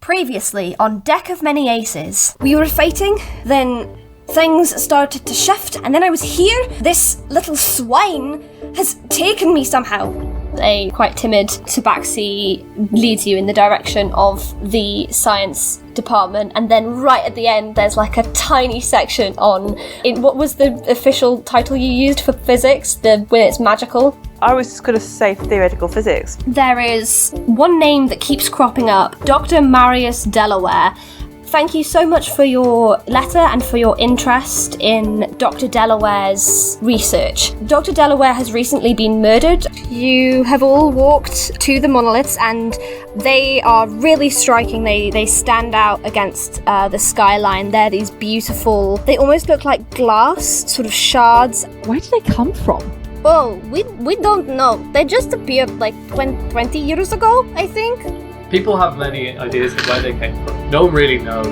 Previously on Deck of Many Aces, we were fighting, then things started to shift, and then I was here. This little swine has taken me somehow. A quite timid tabaxi leads you in the direction of the science department, and then right at the end there's like a tiny section on what was the official title you used for physics, when it's magical? I was just going to say theoretical physics. There is one name that keeps cropping up, Dr. Marius Delaware. Thank you so much for your letter and for your interest in Dr. Delaware's research. Dr. Delaware has recently been murdered. You have all walked to the monoliths and they are really striking. They stand out against the skyline. They're these beautiful, they almost look like glass, sort of shards. Where did they come from? Well, we don't know. They just appeared like 20 years ago, I think. People have many ideas of where they came from. No one really knows.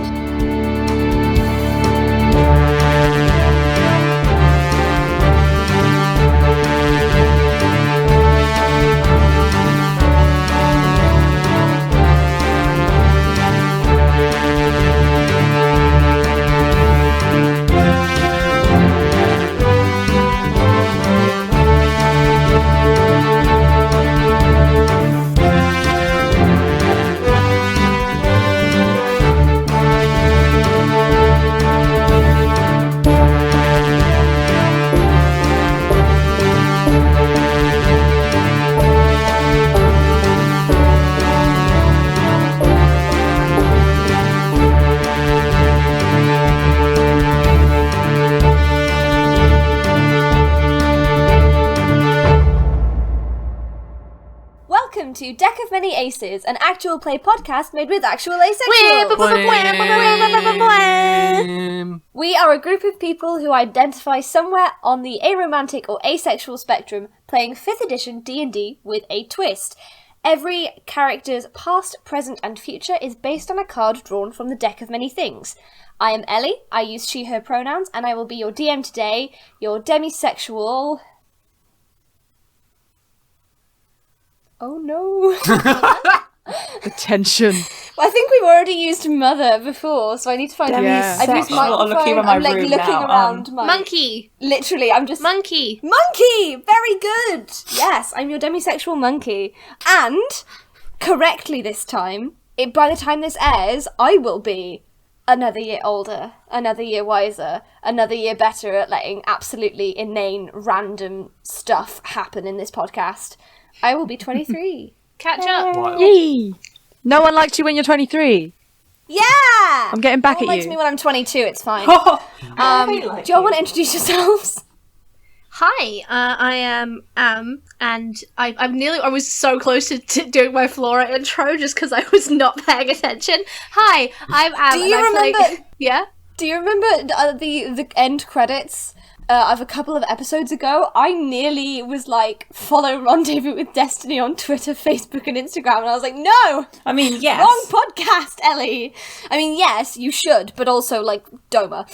To Deck of Many Aces, an actual play podcast made with actual asexuals. We are a group of people who identify somewhere on the aromantic or asexual spectrum, playing 5th edition D&D with a twist. Every character's past, present and future is based on a card drawn from the Deck of Many Things. I am Ellie, I use she, her pronouns, and I will be your DM today, your demisexual... Oh no. The tension. Well, I think we've already used mother before, so I need to find I've used microphone. I'm like looking around. Monkey. Literally, I'm just monkey. Monkey. Very good. Yes, I'm your demisexual monkey, and correctly this time. By the time this airs, I will be another year older, another year wiser, another year better at letting absolutely inane, random stuff happen in this podcast. I will be 23. Catch up. Yay! No one liked you when you're 23. Yeah! I'm getting back at you. No one likes me when I'm 22, it's fine. Do y'all want to introduce yourselves? Hi, I am Am, and I was so close to doing my Flora intro just because I was not paying attention. Hi, I'm Am. Do you remember? Yeah? Do you remember the end credits? Of a couple of episodes ago, I nearly was like, follow Rendezvous with Destiny on Twitter, Facebook, and Instagram, and I was like, no! I mean, yes. Wrong podcast, Ellie! I mean, yes, you should, but also, like, Doma.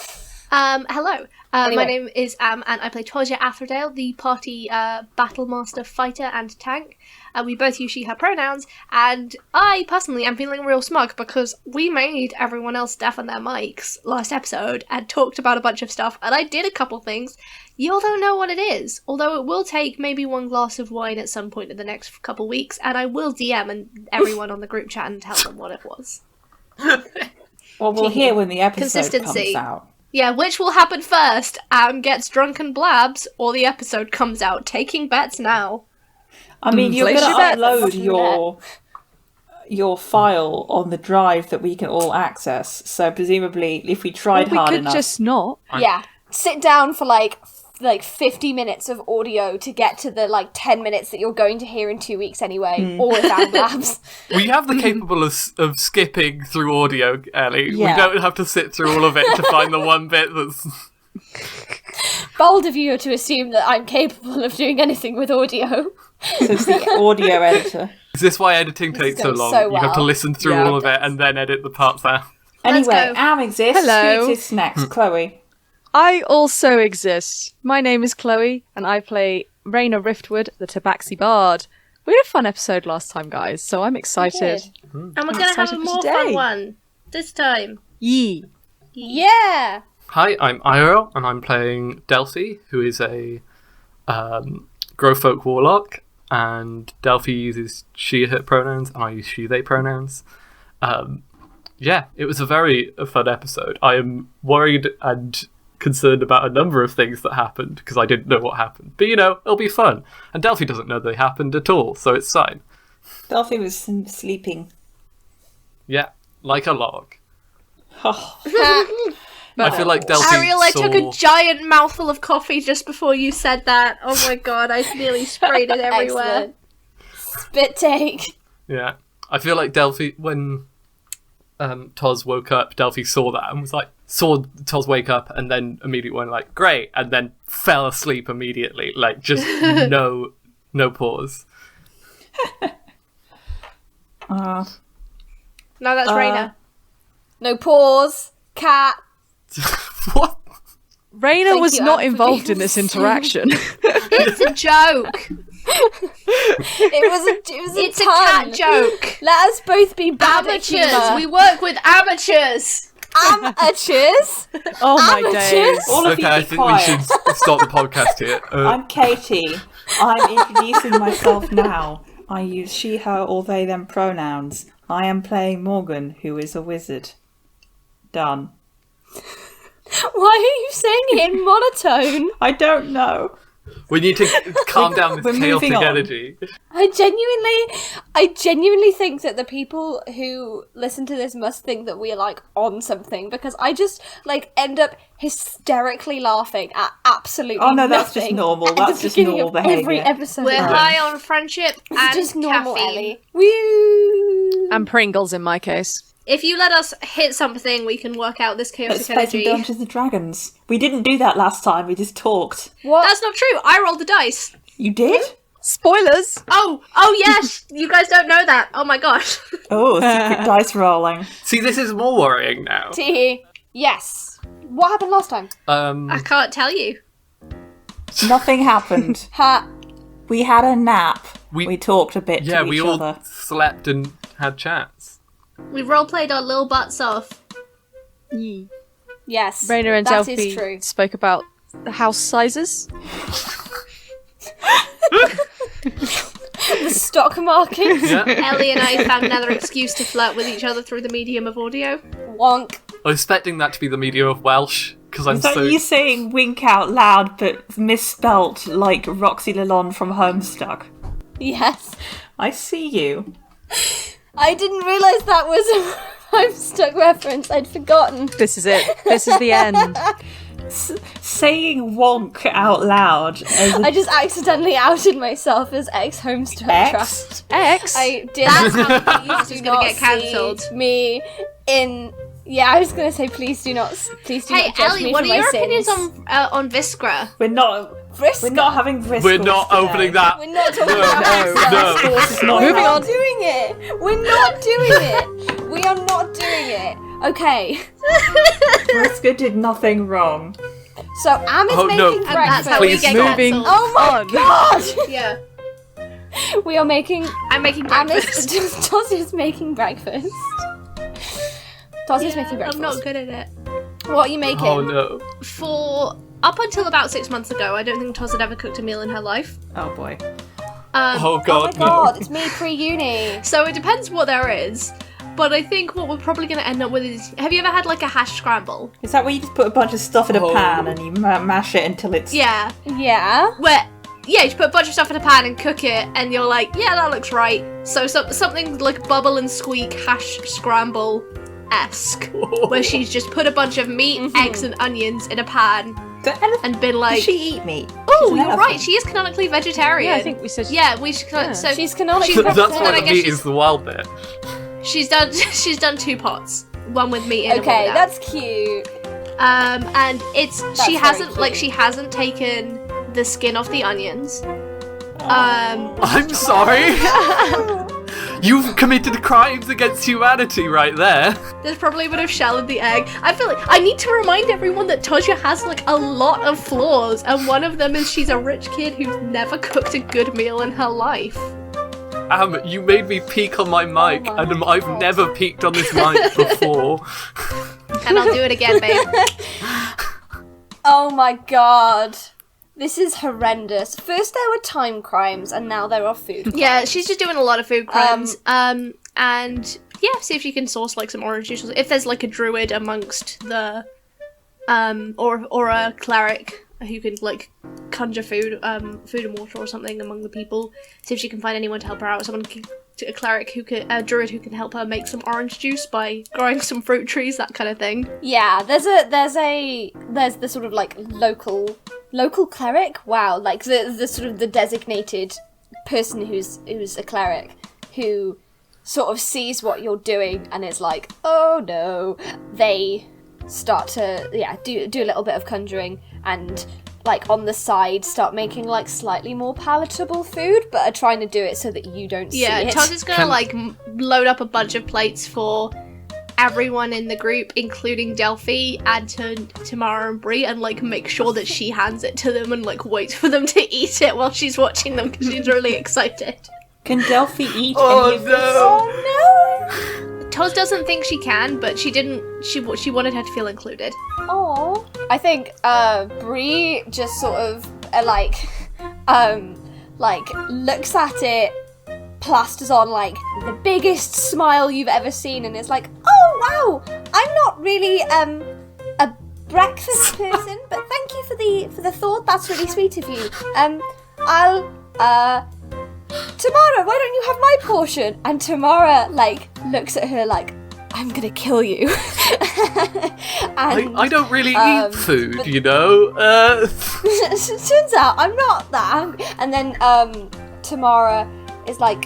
Hello. Anyway. My name is Am, and I play Tosia Atherdale, the party battlemaster, fighter, and tank. We both use she, her pronouns, and I personally am feeling real smug because we made everyone else deafen their mics last episode and talked about a bunch of stuff, and I did a couple things. You all don't know what it is, although it will take maybe one glass of wine at some point in the next couple weeks, and I will DM and everyone on the group chat and tell them what it was. Well, we'll hear when the episode Consistency. comes out. Yeah, which will happen first? Am gets drunk and blabs, or the episode comes out. Taking bets now. I mean, you're going to upload your file on the drive that we can all access. So presumably, if we tried hard enough, we could just not. Yeah, sit down for like 50 minutes of audio to get to the 10 minutes that you're going to hear in 2 weeks anyway, or without labs. We have the capable of skipping through audio, Ellie. Yeah. We don't have to sit through all of it to find the one bit that's... Bold of you to assume that I'm capable of doing anything with audio. So it's the audio editor. Is this why editing takes so long? so You have to well. listen through all of it and then edit the parts out. Let's Anyway, go. Am exists. Hello. Who exists next? Chloe. I also exist. My name is Chloe, and I play Raina Riftwood, the Tabaxi Bard. We had a fun episode last time, guys, so I'm excited. And we're going to have a excited for more today. fun one this time. Yee. Yeah! Hi, I'm Eiriol, and I'm playing Delphi, who is a Growfolk warlock, and Delphi uses she/her pronouns, and I use she/they pronouns. Yeah, it was a very fun episode. I am worried and concerned about a number of things that happened, because I didn't know what happened. But, it'll be fun. And Delphi doesn't know they happened at all, so it's fine. Delphi was sleeping. Yeah, like a log. Oh, I feel like Delphi Ariel, I took a saw... giant mouthful of coffee just before you said that. Oh my god, I nearly sprayed it everywhere. Excellent. Spit take. Yeah, I feel like Delphi, when Toz woke up, Delphi saw that and was like, saw Toz wake up and then immediately went like, great, and then fell asleep immediately, like just no pause. No, that's Raina. No pause. Cat. What? Raina Thank was you, not Anne, for involved being in this so- interaction. It's a joke. It was a It's a pun. cat joke. Let us both be bad at Amateurs. humour. We work with amateurs. Amateurs. Oh my Amateurs. days. all of Okay, you I be think quiet. we should start the podcast here. I'm Katie. I'm introducing myself now. I use she, her, or they, them pronouns. I am playing Morgan, who is a wizard. Done. Why are you saying it in monotone? I don't know. We need to calm down We're this moving chaotic on. energy. I genuinely think that the people who listen to this must think that we're like on something, because I just like end up hysterically laughing at absolutely Oh no, that's just nothing normal. at the That's just beginning normal of every behaviour. episode. We're high on friendship It's and just normal, caffeine. Ellie. Woo! And Pringles in my case. If you let us hit something, we can work out this chaotic Let's play some energy. Dungeons and Dragons. We didn't do that last time. We just talked. What? That's not true. I rolled the dice. You did? Spoilers! Oh yes. You guys don't know that. Oh my gosh. Oh, secret dice rolling. See, this is more worrying now. Tee. Yes. What happened last time? I can't tell you. Nothing happened. Ha. We had a nap. We- We talked a bit Yeah, to we each all other. slept and had chats. We roleplayed our little butts off. Yee. Yes. Raina and that Delphi is true. spoke about the house sizes. The stock market. Yeah. Ellie and I found another excuse to flirt with each other through the medium of audio. Wonk. I was expecting that to be the medium of Welsh, because I'm Is that so... you saying wink out loud but misspelt like Roxy Lalonde from Homestuck? Yes. I see you. I didn't realise that was a Homestuck reference. I'd forgotten. This is it. This is the end. Saying wonk out loud as a I just accidentally outed myself as ex-Homestuck X? Trust. X. I did. That's how Please this is do gonna not get cancelled. see me in. Yeah, I was gonna say please do not. Please do Hey not judge Ellie, me what for are my your sins. opinions on Viscera? We're not Vriska? having Vriskals We're not today. opening that. We're not talking No, about no, Vriska. no. This is not We're Moving not on. doing it. We're not doing it. We are not doing it. Okay. Vriska did nothing wrong. So Am is Oh, no. making And that's how breakfast. we get Moving cancelled. Oh my on. god! Yeah. We are making. I'm making Am breakfast. is. Toz is making breakfast. Toz is making breakfast. I'm not good at it. What are you making? Oh no. For up until about 6 months ago, I don't think Toz had ever cooked a meal in her life. Oh boy. Oh Oh my god, god, it's me pre-uni. So it depends what there is. But I think what we're probably going to end up with is... Have you ever had like a hash scramble? Is that where you just put a bunch of stuff in a Oh. pan and you mash it until it's... Yeah. Yeah. Where... Yeah, you put a bunch of stuff in a pan and cook it, and you're like, yeah, that looks right. So something like bubble and squeak hash scramble-esque, where she's just put a bunch of meat, eggs, and onions in a pan, The elephant... and been like, Does she eat meat? oh, She's an you're right, elephant. she is canonically vegetarian. Yeah, I think we said. Yeah, we should. So She's canonically she's That's then why I the guess meat she's- is the wild bit. She's done 2 pots, one with meat in and one Okay, without. that's cute. And it's she very hasn't hasn't taken the skin off the onions. I'm sorry. You've committed crimes against humanity right there. There's probably a bit of shell in the egg. I feel like I need to remind everyone that Toja has like a lot of flaws, and one of them is she's a rich kid who's never cooked a good meal in her life. You made me peek on my mic, my and I've God. never peeked on this mic before. And I'll do it again, babe. Oh my god. This is horrendous. First there were time crimes, and now there are food. Yeah, she's just doing a lot of food crimes. And yeah, see if she can source like some orange juice. If there's like a druid amongst the, or a cleric who can like conjure food and water or something among the people. See if she can find anyone to help her out. A cleric a druid who can help her make some orange juice by growing some fruit trees, that kind of thing. Yeah, there's the sort of like local cleric. Wow, like the sort of the designated person who's a cleric who sort of sees what you're doing and is like, oh no. They start to do a little bit of conjuring and like on the side start making like slightly more palatable food, but are trying to do it so that you don't see Yeah, it. Todd is gonna like load up a bunch of plates for everyone in the group, including Delphi, and to Tamara and Bree, and like make sure that she hands it to them and like waits for them to eat it while she's watching them because she's really excited. Can Delphi eat Oh, any of this? Oh no! Toz doesn't think she can, but she didn't. She wanted her to feel included. Oh, I think Bree just sort of like looks at it, plasters on like the biggest smile you've ever seen, and is like, "Oh wow, I'm not really a breakfast person, but thank you for the thought. That's really sweet of you. I'll Tamara, why don't you have my portion?" And Tamara like looks at her like, "I'm gonna kill you." And I don't really eat food, but- you know? turns out I'm not that hungry. And then Tamara is like,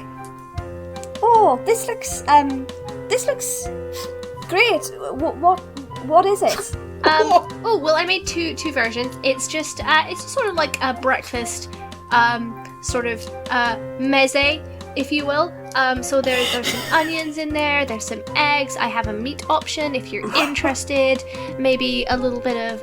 "Oh, this looks great. What is it?" Oh well, I made two versions. It's just sort of like a breakfast, sort of meze, if you will. So there's some onions in there. There's some eggs. I have a meat option if you're interested. Maybe a little bit of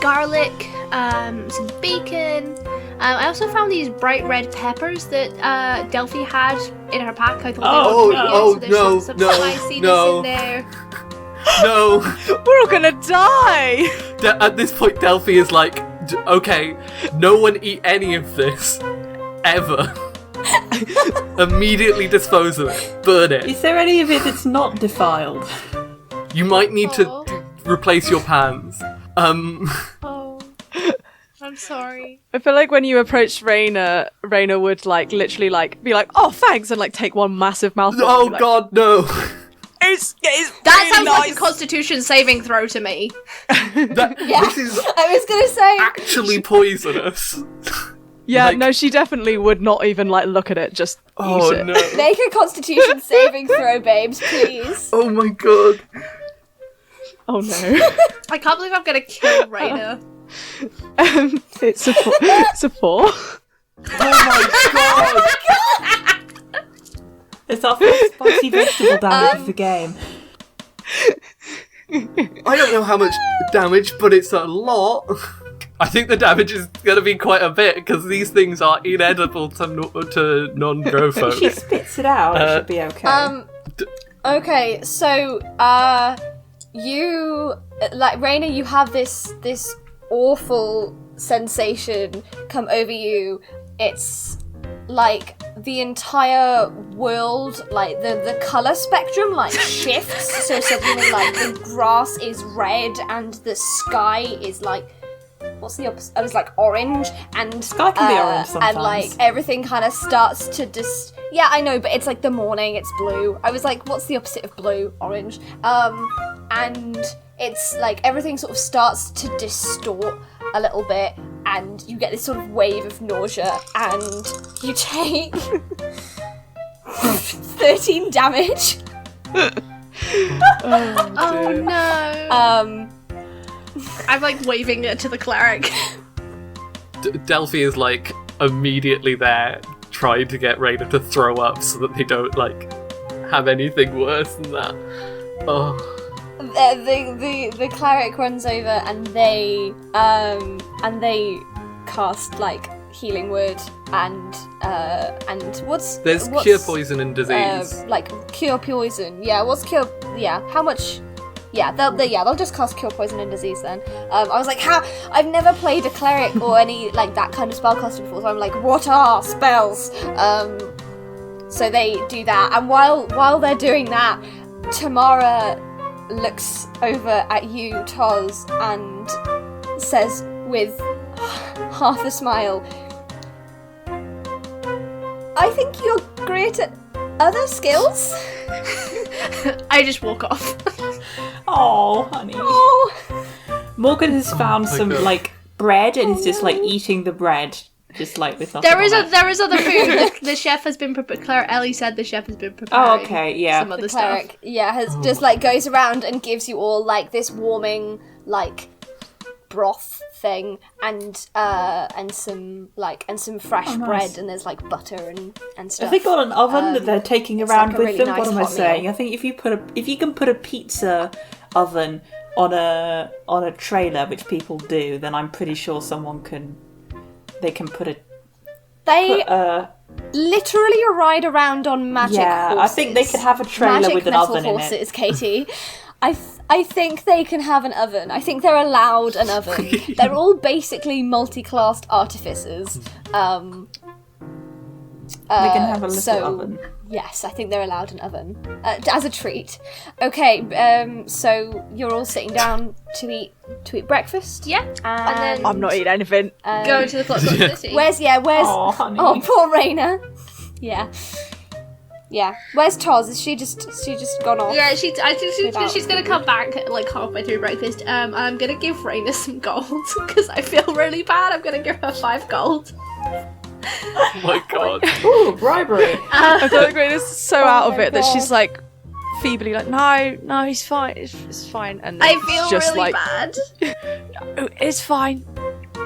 garlic, some bacon. I also found these bright red peppers that Delphi had in her pack. I thought they were Oh, pretty good, so there's some no, spiciness in there. No. We're all gonna die! At this point, Delphi is like, okay, no one eat any of this. Ever. Immediately dispose of it. Burn it. Is there any of it that's not defiled? You might need Aw. to replace your pans. Oh, I'm sorry. I feel like when you approached Raina would like literally like be like, "Oh, thanks," and like take one massive mouthful. Oh and be like, god, no. It's That really sounds like a nice. Constitution saving throw to me. This is I was gonna say. actually poisonous. Yeah, like- no, she definitely would not even like look at it. Just Oh eat it. no. Make a Constitution saving throw, babes, please. Oh my god. Oh no. I can't believe I'm gonna kill Raina. It's a four. It's a 4. Oh my god. It's our first spicy vegetable damage of the game. I don't know how much damage, but it's a lot. I think the damage is going to be quite a bit because these things are inedible to non-grow If folk. she spits it out, it should be okay. Okay, so you like Raina, you have this awful sensation come over you. It's like the entire world, like the color spectrum like shifts, so suddenly like the grass is red and the sky is like, what's the opposite? I was like orange, and Sky can be orange and like sometimes. everything kind of starts to yeah, I know, but it's like the morning, it's blue. I was like, what's the opposite of blue? Orange. And it's like everything sort of starts to distort a little bit, and you get this sort of wave of nausea, and you take 13 damage. Oh no. I'm like waving it to the cleric. Delphi is like immediately there trying to get Raina to throw up so that they don't like have anything worse than that. Oh. The cleric runs over and they cast like healing word and what's Cure poison and disease. like cure poison. Yeah, what's cure? Yeah, how much? Yeah, they'll just cast cure poison and disease then. I was like, how? I've never played a cleric or any like that kind of spellcaster before, so I'm like, what are spells? So they do that, and while they're doing that, Tamara looks over at you, Toz, and says with half a smile, I think you're great at other skills. I just walk off. Oh, honey. Oh. Morgan has found some God. like bread and is just like eating the bread, just like with nothing There is on it. there is other food. The chef has been prepared. Claire Ellie said the chef has been preparing. Oh, okay, yeah. Some other The stuff. cleric, has just like goes around and gives you all like this warming like broth thing and some fresh Oh, nice. bread, and there's like butter and stuff. Have they got an oven that they're taking it's around like a with really them? nice What am I hot saying? meal. I think if you can put a pizza oven on a trailer, which people do, then I'm pretty sure they can put They a literally ride around on magic horses. I think they could have a trailer magic with an metal oven horses, in it. Katie. I think they can have an oven. I think they're allowed an oven. They're all basically multi-classed artificers. They can have a little so, oven. Yes, I think they're allowed an oven as a treat. Okay, so you're all sitting down to eat breakfast. Yeah, and then I'm not eating anything. go to the Clockwork City. Where's Oh, honey. oh, poor Raina. Yeah. Where's Toz? Is she just gone off? Yeah, I think Without she's gonna come back like halfway through breakfast. I'm gonna give Raina some gold because I feel really bad. I'm gonna give her 5 gold. Oh my god. Ooh, bribery. I feel like Raina's so out of my it that God. she's like feebly like, no, he's fine, it's fine. And then I feel just really like, bad. oh, it's fine.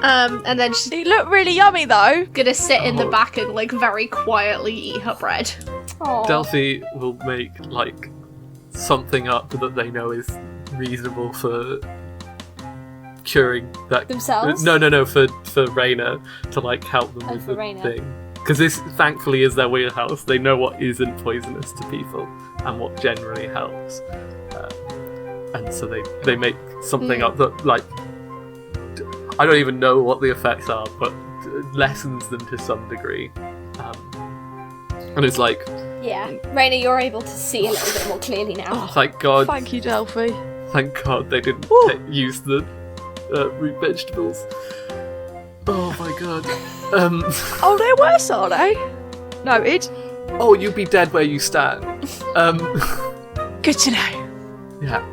And then she's It looked really yummy though. gonna sit in the back and like very quietly eat her bread. Aw. Delphi will make like something up that they know is reasonable for curing that Themselves? No, for Raina to like help them with for the Raina. thing. Because this thankfully is their wheelhouse. They know what isn't poisonous to people and what generally helps. And so they make something up that like I don't even know what the effects are, but lessens them to some degree. And it's like, Yeah, Raina, you're able to see a little bit more clearly now. thank God, Thank you, Delphi. thank God they didn't use the root vegetables. Oh my God. Oh, they're worse, are they? Noted. Oh, you'd be dead where you stand. Good to know. Yeah.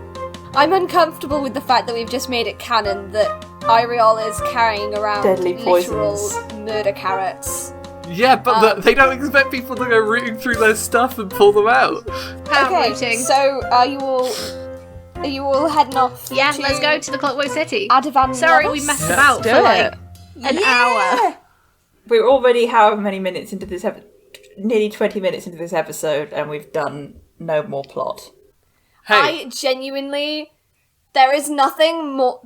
I'm uncomfortable with the fact that we've just made it canon that Eiriol is carrying around Deadly literal poisons. murder carrots. Yeah, but they don't expect people to go rooting through their stuff and pull them out. Pound Okay, rooting. so are you all heading off? Yeah, to let's go to the Clockwork City. Adivan Sorry, Levels? we messed Let's about do for like it. an hour. We're already however many minutes into this nearly 20 minutes into this episode, and we've done no more plot. Hey, I genuinely, there is nothing more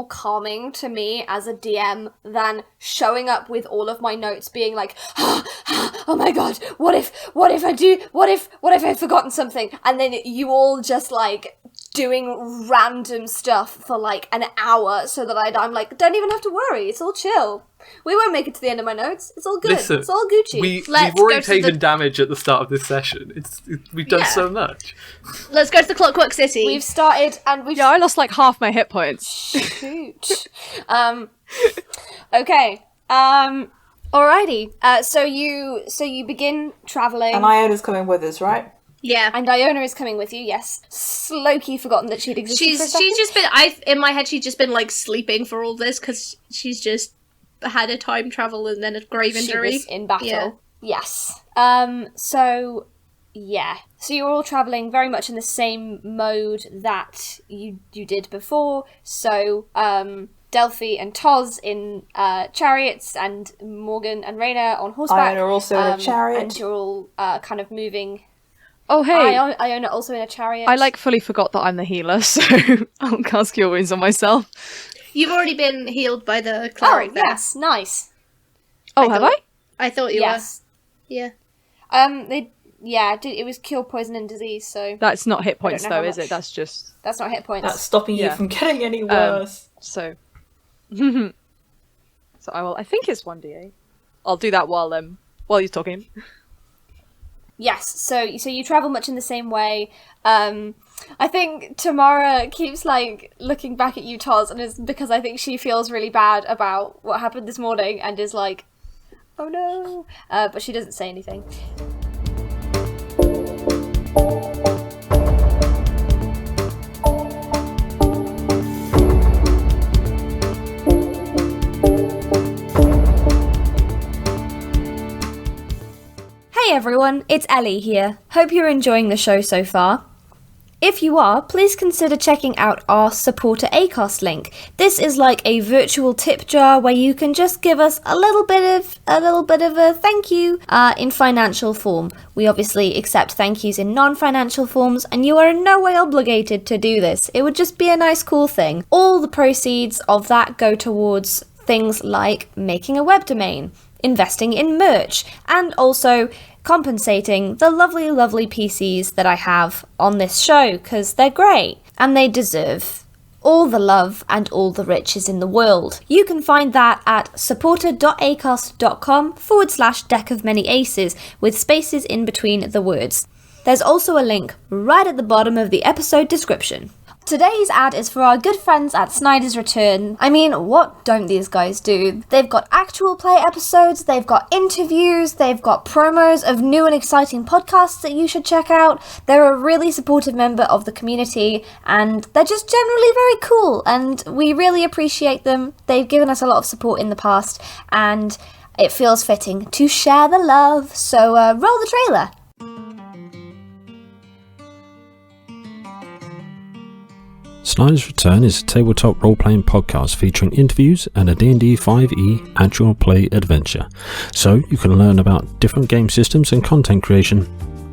calming to me as a DM than showing up with all of my notes being like, oh my God, what if I've forgotten something? And then you all just like doing random stuff for like an hour so that I'm like, don't even have to worry, it's all chill. We won't make it to the end of my notes. It's all good. listen, It's all Gucci. we've Let's already go to taken the- damage at the start of this session. We've done Yeah. so much. Let's go to the Clockwork City. We've started and we've Yeah, I lost like half my hit points. Shoot. Okay. Alrighty. So you begin traveling, And Iona's coming with us, right? yeah. and Iona is coming with you. Yes. Slowkey forgotten that she'd existed for a second. She's just been in my head she's just been like sleeping for all this because she's just had a time travel and then a grave She injury. was in battle. Yeah. Yes. So you're all traveling very much in the same mode that you did before. So Delphi and Toz in chariots, and Morgan and Raina on horseback. Iona also in a chariot. And you're all kind of moving. Oh, hey. Iona also in a chariot. I like fully forgot that I'm the healer, so I'll cast Cure Wounds on myself. You've already been healed by the cleric. Oh, yes, nice. Oh, have I? I thought you Yes. were. Yeah. It was cure, poison, and disease, so That's not hit points know how though, is much. it? That's just that's not hit points. That's stopping you Yeah. from getting any worse. so. So I think it's 1d8. I'll do that while you're talking. Yes, so you travel much in the same way. I think Tamara keeps like looking back at you, Toz, and it's because I think she feels really bad about what happened this morning and is like, oh no, but she doesn't say anything. Hey everyone, it's Ellie here. Hope you're enjoying the show so far. If you are, please consider checking out our supporter Acast link. This is like a virtual tip jar where you can just give us a little bit of a thank you in financial form. We obviously accept thank yous in non-financial forms, and you are in no way obligated to do this. It would just be a nice cool thing. All the proceeds of that go towards things like making a web domain, investing in merch, and also compensating the lovely, lovely PCs that I have on this show, because they're great, and they deserve all the love and all the riches in the world. You can find that at supporter.acast.com/deck of many aces, with spaces in between the words. There's also a link right at the bottom of the episode description. Today's ad is for our good friends at Snyder's Return. I mean, what don't these guys do? They've got actual play episodes, they've got interviews, they've got promos of new and exciting podcasts that you should check out. They're a really supportive member of the community, and they're just generally very cool, and we really appreciate them. They've given us a lot of support in the past, and it feels fitting to share the love, so roll the trailer. Snyder's Return is a tabletop role-playing podcast featuring interviews and a D&D 5e actual play adventure, so you can learn about different game systems and content creation,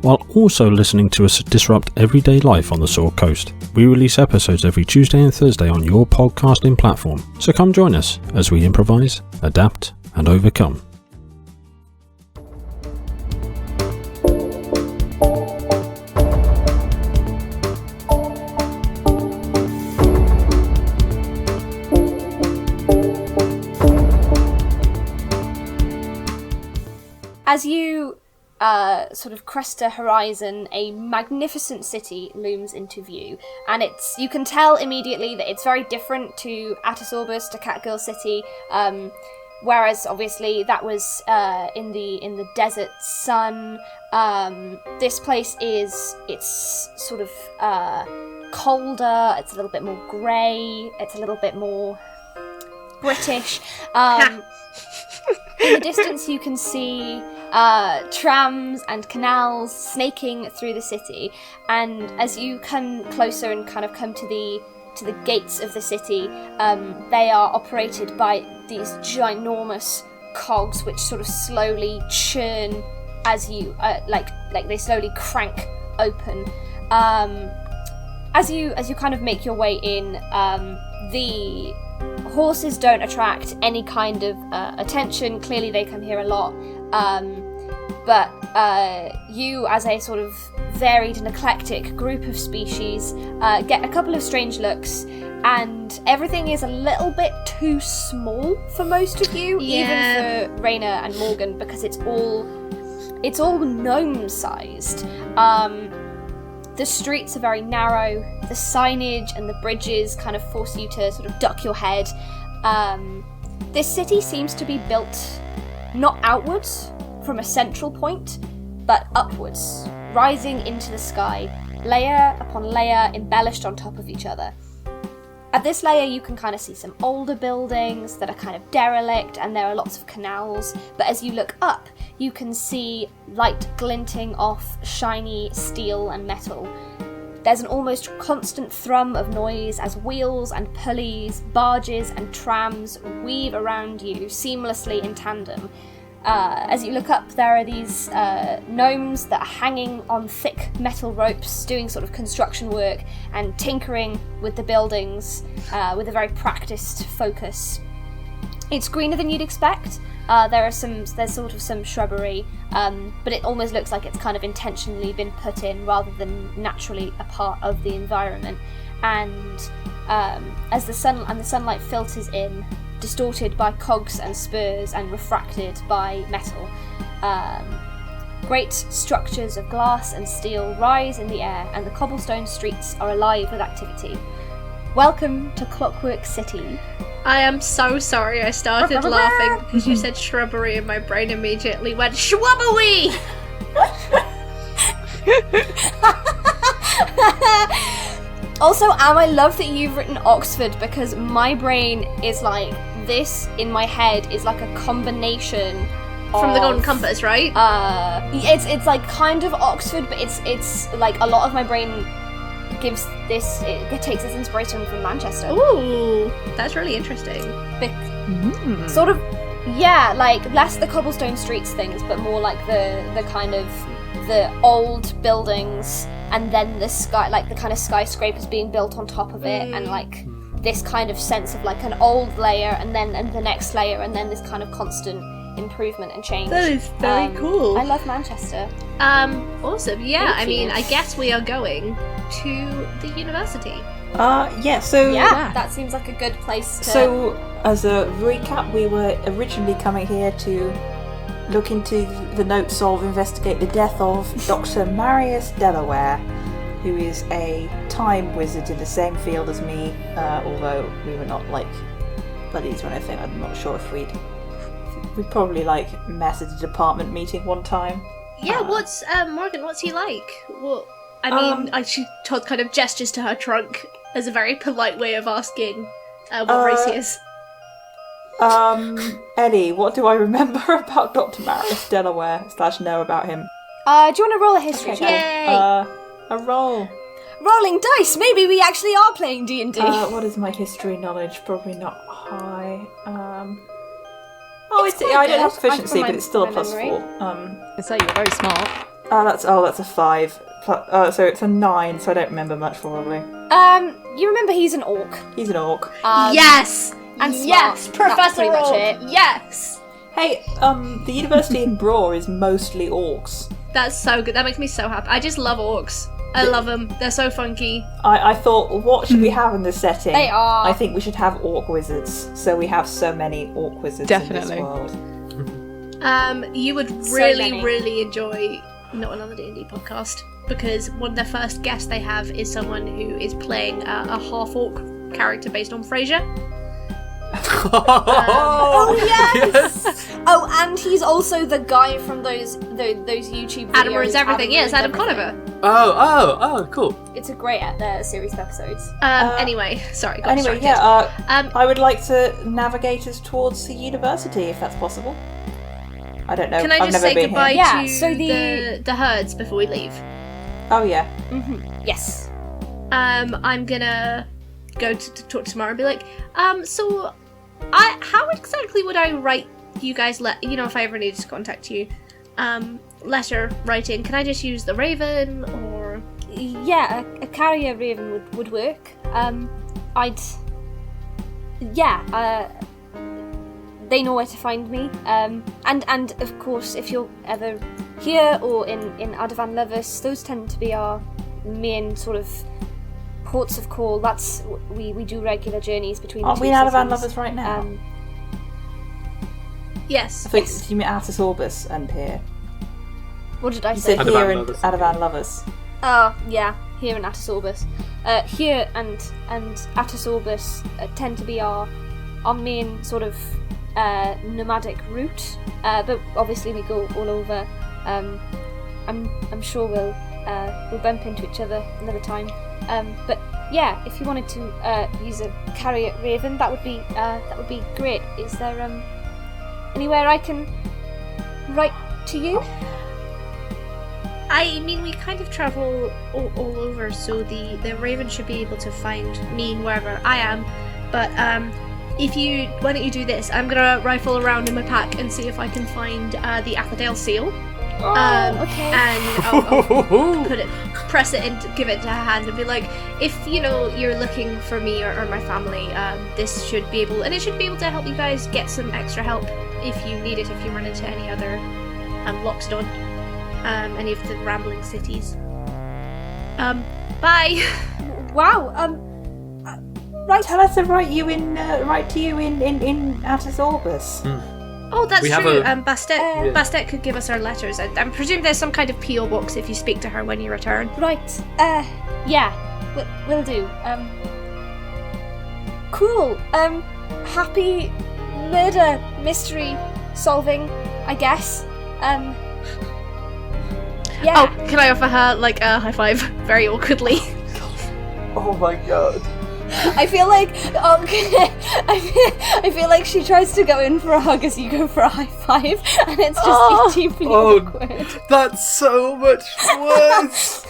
while also listening to us disrupt everyday life on the Sword Coast. We release episodes every Tuesday and Thursday on your podcasting platform, so come join us as we improvise, adapt, and overcome. As you sort of crest a horizon, a magnificent city looms into view, and you can tell immediately that it's very different to Atis Orbis, to Catgirl City, whereas obviously that was in the desert sun. This place it's sort of colder, it's a little bit more grey, it's a little bit more British. In the distance you can see trams and canals snaking through the city, and as you come closer and kind of come to the gates of the city, they are operated by these ginormous cogs which sort of slowly churn as you like they slowly crank open. As you kind of make your way in, the horses don't attract any kind of attention. Clearly they come here a lot, but you, as a sort of varied and eclectic group of species, get a couple of strange looks, and everything is a little bit too small for most of you, even for Raina and Morgan, because it's all gnome-sized. The streets are very narrow, the signage and the bridges kind of force you to sort of duck your head. This city seems to be built not outwards from a central point, but upwards, rising into the sky, layer upon layer, embellished on top of each other. At this layer you can kind of see some older buildings that are kind of derelict, and there are lots of canals, but as you look up you can see light glinting off shiny steel and metal. There's an almost constant thrum of noise as wheels and pulleys, barges and trams weave around you seamlessly in tandem. As you look up, there are these gnomes that are hanging on thick metal ropes, doing sort of construction work and tinkering with the buildings with a very practiced focus. It's greener than you'd expect. There's sort of some shrubbery, but it almost looks like it's kind of intentionally been put in rather than naturally a part of the environment. And as the sunlight filters in, distorted by cogs and spurs and refracted by metal, great structures of glass and steel rise in the air, and the cobblestone streets are alive with activity. Welcome to Clockwork City. I am so sorry I started laughing because you said shrubbery and my brain immediately went shwubbery! Also, I love that you've written Oxford, because my brain is like, this in my head is like a combination From the Golden Compass, right? It's like kind of Oxford, but it's like a lot of my brain gives this, it takes its inspiration from Manchester. Ooh, that's really interesting. Sort of, yeah, like less the cobblestone streets things, but more like the kind of the old buildings, and then the sky, like the kind of skyscrapers being built on top of it, and like this kind of sense of like an old layer, and the next layer, and then this kind of constant improvement and change. That is very cool. I love Manchester. Awesome. Yeah, Thank I mean, you. I guess we are going to the university. So Yeah, that seems like a good place to... So, as a recap, we were originally coming here to look into the notes of, investigate the death of Dr. Marius Delaware, who is a time wizard in the same field as me, although we were not, like, buddies or anything. I'm not sure if we probably, like, met at a department meeting one time. Yeah, what's, Morgan, what's he like? Well, I mean, she kind of gestures to her trunk as a very polite way of asking what race he is. Eddie, what do I remember about Dr. Marius Delaware / know about him? do you want to roll a history check? Yay! A roll. Rolling dice! Maybe we actually are playing D&D. What is my history knowledge? Probably not high. It's quite I don't good. have proficiency, From but it's still a my plus memory. 4. I'd say you're very smart. That's a 5. So it's a 9, so I don't remember much probably. You remember he's an orc. He's an orc. Yes! And yes, smart. Professor That's pretty much Orc! it. Yes! Hey, the university in Braw is mostly orcs. That's so good. That makes me so happy. I just love orcs. I love them. They're so funky. I thought, what should we have in this setting? They are. I think we should have orc wizards. So we have so many orc wizards Definitely. in this world. You would So really, many. really enjoy Not Another D&D podcast, because one of their first guests they have is someone who is playing a half-orc character based on Frasier. Oh yes! Oh, and he's also the guy from those YouTube videos. Adam Ruins Everything. Yes, Adam Everything. Conover. Oh, cool. It's a great series of episodes. Anyway, sorry. Got Anyway, distracted. I would like to navigate us towards the university, if that's possible. I don't know. Can I I've just never say been goodbye here. Yeah, to so the herds before we leave? Oh yeah. Yes. I'm gonna go to talk to Samara and be like, so how exactly would I write you guys if I ever needed to contact you? Letter writing, can I just use the Raven, or... Yeah, a carrier raven would work. They know where to find me. And of course, if you're ever here or in Adavan Levis, those tend to be our main sort of ports of call. That's we do regular journeys between. Aren't the we two in Adavan cities. Lovers right now? Yes. I think you mean Attis Orbis and here. What did I You say? said Adavan here in Lovers. Adavan Lovers. Yeah, here in Attis Orbis. Here and Attis Orbis tend to be our main sort of nomadic route. But obviously we go all over. I'm sure we'll bump into each other another time. But yeah, if you wanted to use a carrier raven, that would be great. Is there anywhere I can write to you? I mean, we kind of travel all over, so the Raven should be able to find me wherever I am. But why don't you do this? I'm gonna rifle around in my pack and see if I can find the Atherdale seal. Okay. And I'll press it and give it to her hand and be like, if you're looking for me or my family, this should be able to help you guys get some extra help if you need it, if you run into any other Loxodon, any of the rambling cities. Bye. Wow. Right. Tell us to write to you in Attis Orbis. Oh, that's We have true. a- Bastet could give us our letters. I presume there's some kind of P.O. box if you speak to her when you return. Right. Yeah. Will do. Cool. Happy murder mystery solving, I guess. Yeah. Oh, can I offer her like a high five very awkwardly? Oh my god. I feel like I feel like she tries to go in for a hug as you go for a high five, and it's just deeply awkward. That's so much worse.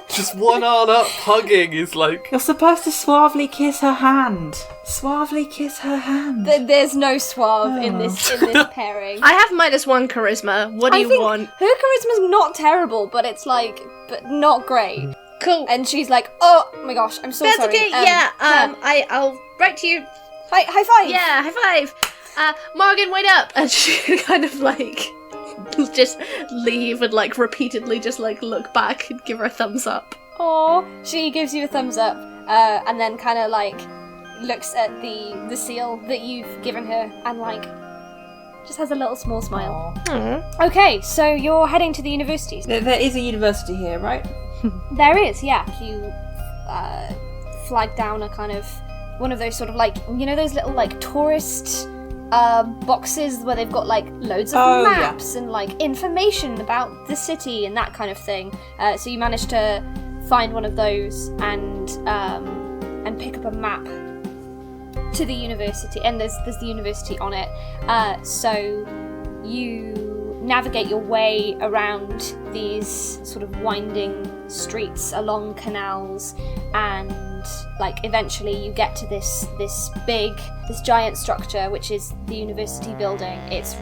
Just one arm up hugging is like. You're supposed to suavely kiss her hand. Suavely kiss her hand. There's no suave in this pairing. I have -1 charisma. What do you want? Her charisma's not terrible, but it's like, but not great. Cool. And she's like, oh my gosh, I'm so That's sorry. okay. I'll write to you. High five. Yeah, high five. Morgan, wait up. And she kind of like just leave and like repeatedly just like look back and give her a thumbs up. Aw. She gives you a thumbs up, and then kind of like looks at the seal that you've given her and like just has a little small smile. Okay, so you're heading to the university. There is a university here, right? There is, yeah. You flag down a kind of one of those sort of like, those little like tourist boxes where they've got like loads of maps and like information about the city and that kind of thing. So you manage to find one of those and pick up a map to the university, and there's the university on it. So you navigate your way around these sort of winding streets along canals, and like eventually you get to this giant structure which is the university building. It's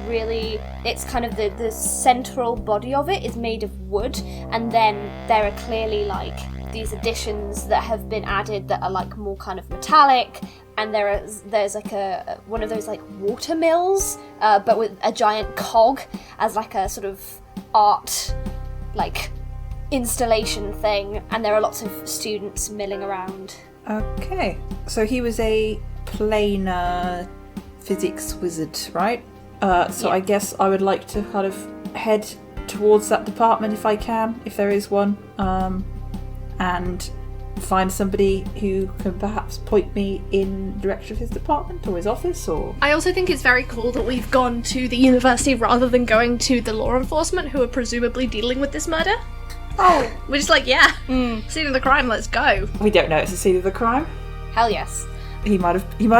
kind of the central body of it is made of wood, and then there are clearly like these additions that have been added that are like more kind of metallic, and there's like one of those like water mills, but with a giant cog as like a sort of art like installation thing, and there are lots of students milling around. Okay, so he was a planar physics wizard, right? So I guess I would like to kind of head towards that department if I can, if there is one, and find somebody who can perhaps point me in the direction of his department or his office. Or I also think it's very cool that we've gone to the university rather than going to the law enforcement who are presumably dealing with this murder. oh, We're just like, scene of the crime, let's go. we don't know it's the scene of the crime. Hell yes. He might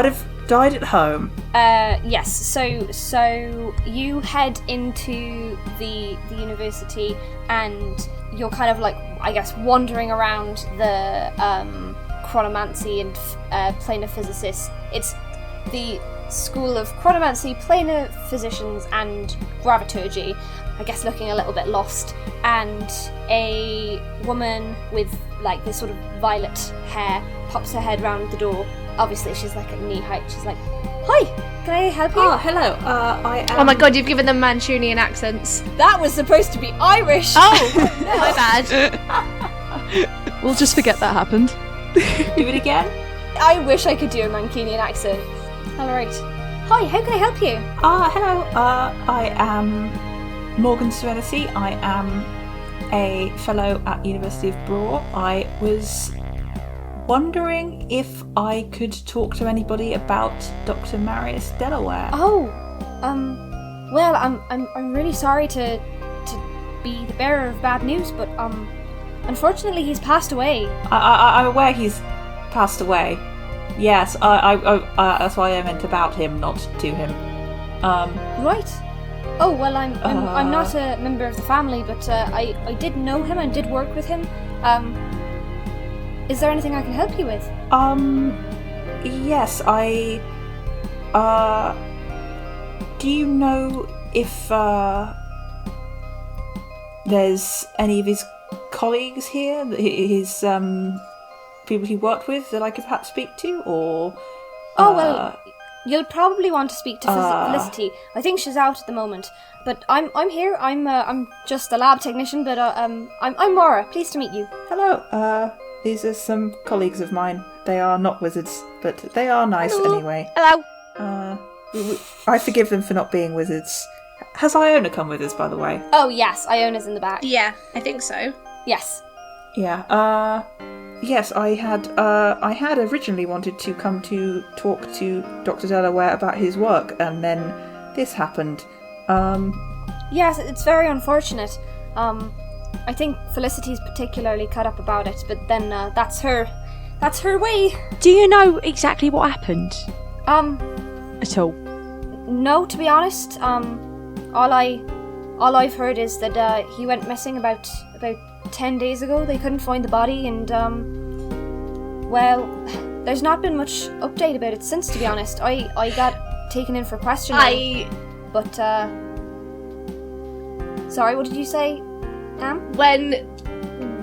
have died at home. Yes, so you head into the university, and you're kind of like, I guess, wandering around the chronomancy and planar physicists. It's the School of Chronomancy, Planar Physicians and Graviturgy, I guess looking a little bit lost, and a woman with like this sort of violet hair pops her head round the door. Obviously she's like at knee height. She's like, hi, can I help you? Oh, hello. I am... Oh my god, you've given them Mancunian accents. That was supposed to be Irish! Oh, my bad. We'll just forget that happened. Do it again? I wish I could do a Mancunian accent. Alright. Hi, how can I help you? Hello. I am Morgan Serenity. I am a fellow at University of Braw. I was wondering if I could talk to anybody about Dr. Marius Delaware. Oh, well, I'm really sorry to be the bearer of bad news, but unfortunately he's passed away. I'm aware he's passed away. Yes, I that's why I meant about him, not to him. Right. Oh well, I'm not a member of the family, but I did know him and did work with him. Is there anything I can help you with? Yes, I do you know if there's any of his colleagues here, his people he worked with that I could perhaps speak to, or? Oh well, you'll probably want to speak to Felicity. I think she's out at the moment, but I'm here. I'm just a lab technician, but I'm Mara. Pleased to meet you. Hello. These are some colleagues of mine. They are not wizards, but they are nice anyway. Hello. I forgive them for not being wizards. Has Iona come with us, by the way? Oh yes, Iona's in the back. Yeah, I think so. Yes. Yeah. Yes, I had originally wanted to come to talk to Dr. Delaware about his work, and then this happened. Yes, it's very unfortunate. I think Felicity's particularly cut up about it, but then that's her way. Do you know exactly what happened? At all? No, to be honest. All I've heard is that he went missing about 10 days ago. They couldn't find the body, and well, there's not been much update about it since, to be honest. I got taken in for questioning. But sorry, what did you say, Am?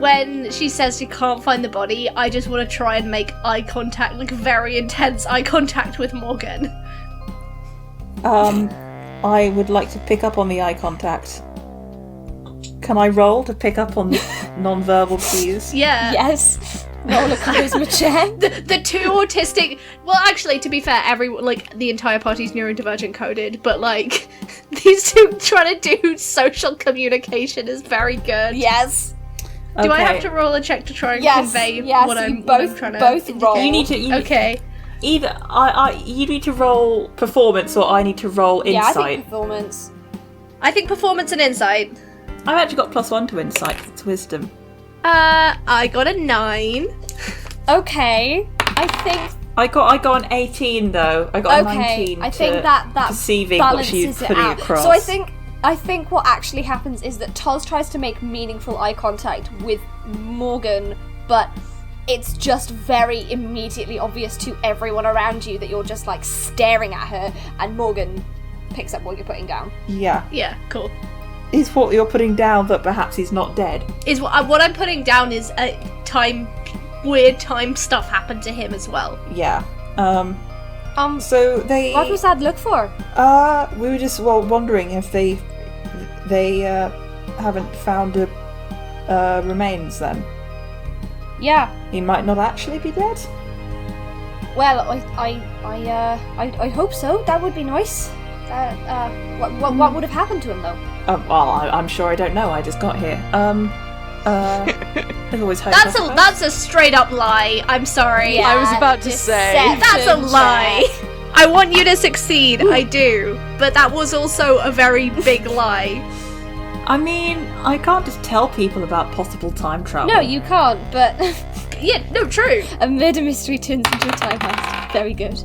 When she says she can't find the body, I just want to try and make eye contact, like very intense eye contact with Morgan. I would like to pick up on the eye contact. Can I roll to pick up on non-verbal cues? Yeah. Yes. Roll a charisma check. The two autistic. Well, actually, to be fair, the entire party's neurodivergent coded, but like these two trying to do social communication is very good. Yes. Do I have to roll a check to try and convey what I'm trying to both indicate? roll. You need to. Okay. Either you need to roll performance, or I need to roll insight. Yeah, I think performance. I think performance and insight. I've actually got +1 to insight. It's wisdom. I got a 9. Okay, I think. I got an 18 though. I got a 19. I think that perceiving what she's balances it putting out. across. So I think what actually happens is that Toz tries to make meaningful eye contact with Morgan, but it's just very immediately obvious to everyone around you that you're just like staring at her, and Morgan picks up what you're putting down. Yeah. Yeah, cool. Is what you're putting down that perhaps he's not dead? Is what I'm putting down is weird time stuff happened to him as well. Yeah. So they. What was that look for? We were just wondering if they haven't found remains then. Yeah. He might not actually be dead. Well, I hope so. That would be nice. What would have happened to him though? Well, I'm sure I don't know. I just got here. I always hope. That's a straight up lie. I'm sorry. Yeah, I was about to say. That's a lie. I want you to succeed. I do, but that was also a very big lie. I mean, I can't just tell people about possible time travel. No, you can't. But Yeah, no, true. a murder mystery turns into a time heist. Very good.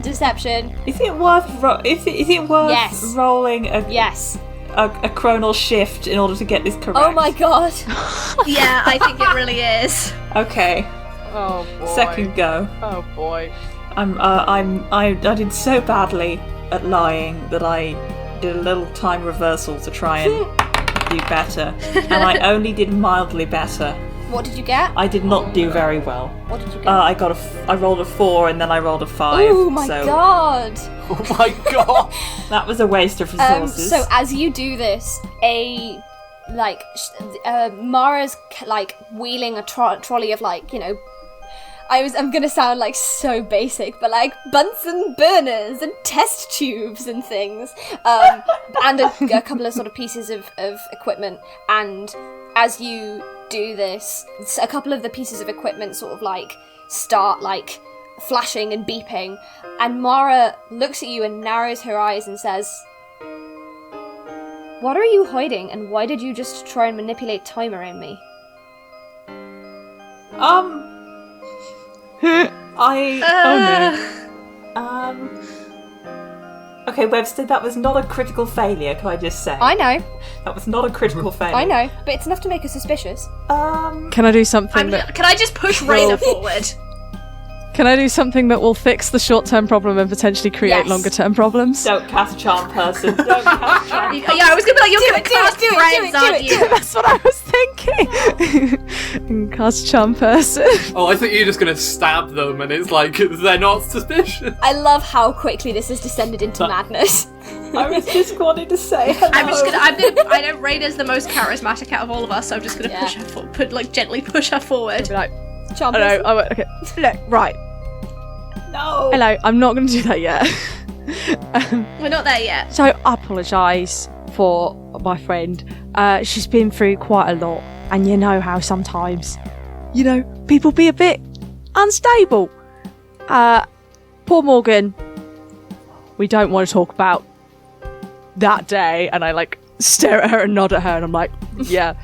Deception. Is it worth Yes. rolling a Yes. chronal shift in order to get this correct? Oh my god. Yeah, I think it really is. Okay, Oh boy. second go. Oh boy. I did so badly at lying that I did a little time reversal to try and do better, and I only did mildly better. What did you get? I did not do very well. What did you get? I rolled a 4 and then I rolled a 5. Oh my so god. Oh my god! that was a waste of resources. So as you do this, Mara's wheeling a trolley of I'm gonna sound so basic, but Bunsen burners and test tubes and things, and a couple of sort of pieces of equipment. And as you do this, a couple of the pieces of equipment sort of start flashing and beeping, and Mara looks at you and narrows her eyes and says, "What are you hiding, and why did you just try and manipulate time around me?" Okay, Webster, that was not a critical failure, can I just say? I know, That was not a critical failure. I know, but it's enough to make her suspicious. Can I do something that... Can I just push Raina forward? Can I do something that will fix the short-term problem and potentially create longer-term problems? Don't cast charm person. Don't cast charm. Yeah, I was gonna be like, you're gonna cast friends, aren't you? That's what I was thinking. Cast charm person. Oh, I thought you were just gonna stab them, and it's like they're not suspicious. I love how quickly this has descended into madness. I was just wanting to say hello. I know Raina's the most charismatic out of all of us, so I'm just gonna push her gently push her forward. Be like, Charm I know. Okay. Look, right. No. Hello. I'm not going to do that yet. We're not there yet. So I apologise for my friend. She's been through quite a lot, and you know how sometimes, people be a bit unstable. Poor Morgan. We don't want to talk about that day, and I stare at her and nod at her, and I'm like, yeah.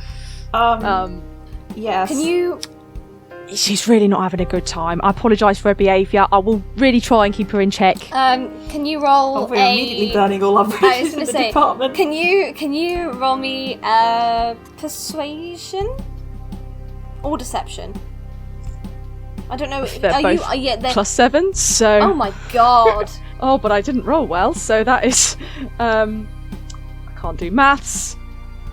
Yes. Can you... She's really not having a good time. I apologise for her behaviour. I will really try and keep her in check. Can you roll We're immediately burning all our bridges in the department. Can you roll me persuasion or deception? I don't know. They're both +7, so... Oh my god. Oh, but I didn't roll well, so that is... I can't do maths.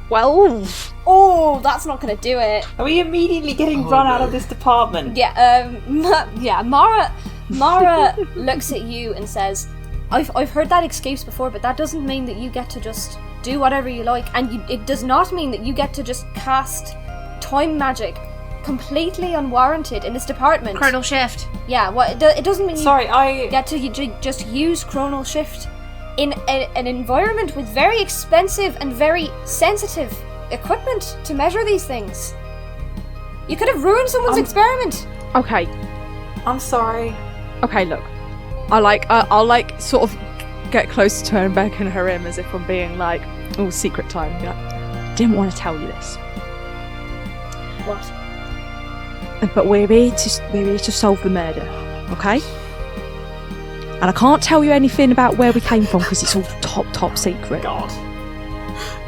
12. Oh, that's not going to do it. Are we immediately getting run out of this department? Yeah. Mara looks at you and says, "I've heard that excuse before, but that doesn't mean that you get to just do whatever you like, and it does not mean that you get to just cast time magic completely unwarranted in this department." Chronal shift. Yeah. What? It doesn't mean I get to just use chronal shift in an environment with very expensive and very sensitive equipment to measure these things. You could have ruined someone's experiment. Okay. I'm sorry. Okay, look. I'll sort of get close to her and beckon her in as if I'm being secret time. Yeah. Didn't want to tell you this. What? But we're here to solve the murder, okay? And I can't tell you anything about where we came from because it's all top secret. God.